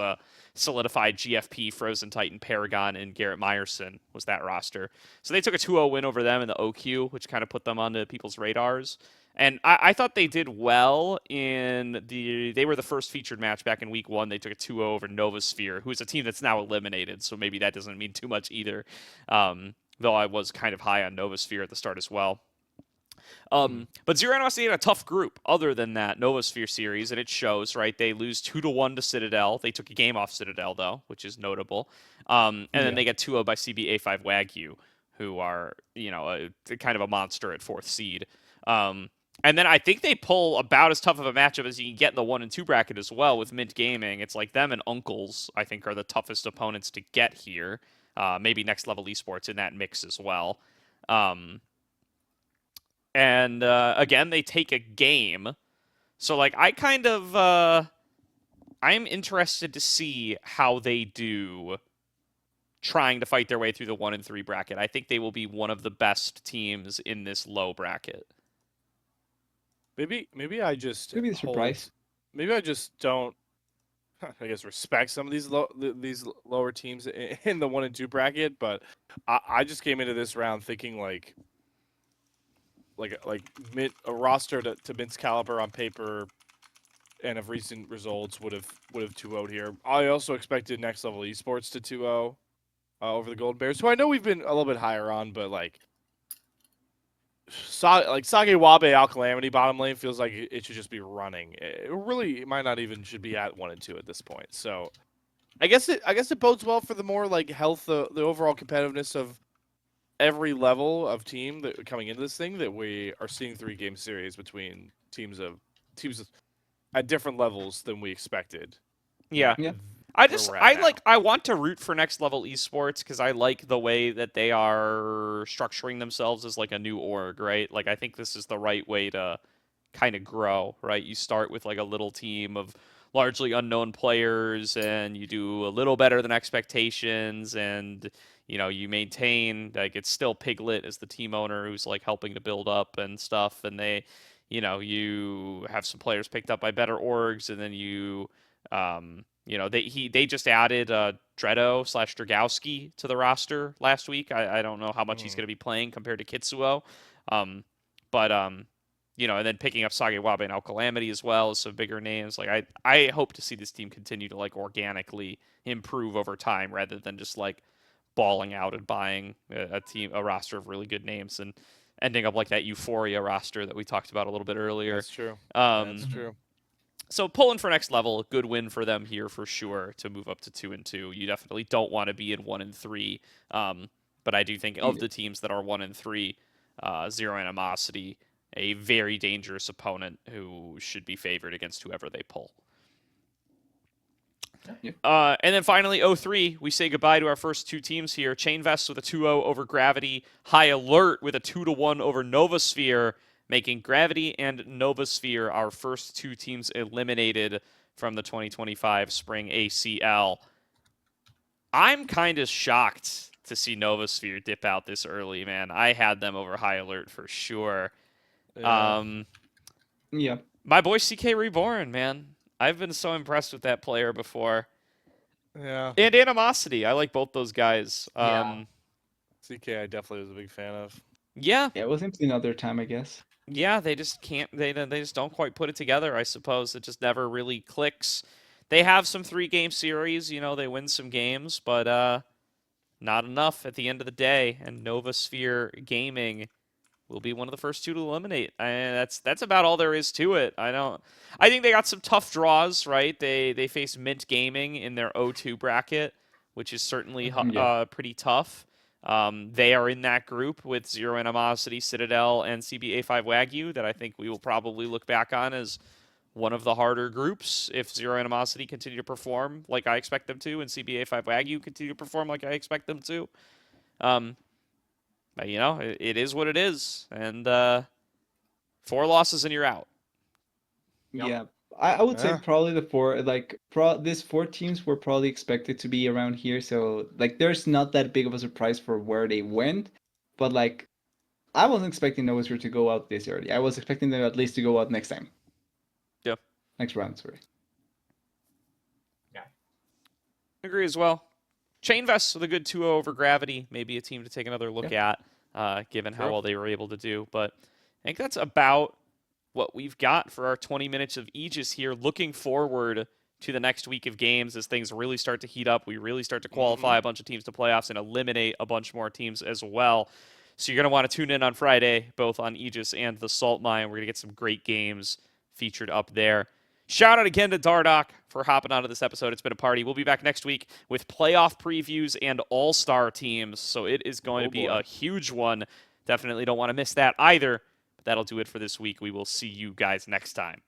solidified GFP, Frozen Titan, Paragon, and Garrett Meyerson was that roster. So they took a 2-0 win over them in the OQ, which kind of put them onto people's radars. And I thought they did well they were the first featured match back in week 1. They took a 2-0 over Novasphere, who's a team that's now eliminated, so maybe that doesn't mean too much either. Though I was kind of high on Novasphere at the start as well. But Zero Animosity had a tough group other than that Novasphere series, and it shows, right? They lose 2-1 to Citadel. They took a game off Citadel, though, which is notable. And then they get 2-0 by CBA5 Wagyu, who are, kind of a monster at 4th seed. And then I think they pull about as tough of a matchup as you can get in the 1 and 2 bracket as well with Mint Gaming. It's like them and Uncles, I think, are the toughest opponents to get here. Maybe Next Level Esports in that mix as well. And again, they take a game. So, like, I'm interested to see how they do trying to fight their way through the 1 and 3 bracket. I think they will be one of the best teams in this low bracket. Maybe I just Maybe the surprise. Maybe I just don't I guess, respect some of these these lower teams in the 1 and 2 bracket, but I just came into this round thinking a roster to Mint's caliber on paper and of recent results would have 2-0'd here. I also expected Next Level Esports to 2-0 over the Golden Bears, who I know we've been a little bit higher on, but Sage Wabe Al Calamity bottom lane feels like it should just be running. It really might not even should be at 1 and 2 at this point. So I guess it bodes well for the more health, the overall competitiveness of every level of team that coming into this thing, that we are seeing 3-game series between teams at different levels than we expected. Yeah. Yeah. I want to root for Next Level Esports because I like the way that they are structuring themselves as a new org, right? I think this is the right way to kind of grow, right? You start with a little team of largely unknown players and you do a little better than expectations, and you maintain, it's still Piglet as the team owner who's helping to build up and stuff, and they you have some players picked up by better orgs, and then they just added Dredo/Dragowski to the roster last week. I don't know how much he's going to be playing compared to Kitsuo. And then picking up Sage Wabe and Al Calamity as well as some bigger names. I hope to see this team continue to organically improve over time rather than just balling out and buying a roster of really good names and ending up like that Euphoria roster that we talked about a little bit earlier. That's true. That's true. So pulling for Next Level, good win for them here for sure to move up to 2 and 2. You definitely don't want to be in 1 and 3. But I do think of the teams that are 1 and 3, Zero Animosity, a very dangerous opponent who should be favored against whoever they pull. Yeah. And then finally, 0-3, we say goodbye to our first 2 teams here. Chain Vests with a 2-0 over Gravity. High Alert with a 2-1 over Novasphere, making Gravity and Novasphere our first 2 teams eliminated from the 2025 Spring ACL. I'm kind of shocked to see Novasphere dip out this early, man. I had them over High Alert for sure. Yeah. My boy CK Reborn, man. I've been so impressed with that player before. Yeah. And Animosity. I like both those guys. Yeah. CK I definitely was a big fan of. Yeah. Yeah, it was simply another time, I guess. Yeah, they just can't. They just don't quite put it together. I suppose it just never really clicks. They have some 3-game series. They win some games, but not enough at the end of the day. And Novasphere Gaming will be one of the first 2 to eliminate. And that's about all there is to it. I think they got some tough draws, right? They face Mint Gaming in their 0-2 bracket, which is certainly pretty tough. They are in that group with Zero Animosity, Citadel, and CBA5 Wagyu that I think we will probably look back on as one of the harder groups if Zero Animosity continue to perform like I expect them to, and CBA5 Wagyu continue to perform like I expect them to. But, it is what it is, and 4 losses and you're out. Yep. Yeah. I would say Yeah. probably the 4, these 4 teams were probably expected to be around here. So, there's not that big of a surprise for where they went. But, I wasn't expecting Novasphere to go out this early. I was expecting them at least to go out next time. Yeah. Next round, sorry. Agree as well. Chain Vests with a good 2-0 over Gravity. Maybe a team to take another look at, given how Sure. well they were able to do. But I think that's about what we've got for our 20 minutes of Aegis here. Looking forward to the next week of games as things really start to heat up. We really start to qualify a bunch of teams to playoffs and eliminate a bunch more teams as well. So you're going to want to tune in on Friday, both on Aegis and the Salt Mine. We're going to get some great games featured up there. Shout out again to Dardoch for hopping onto this episode. It's been a party. We'll be back next week with playoff previews and all-star teams. So it is going to be a huge one. Definitely don't want to miss that either. But that'll do it for this week. We will see you guys next time.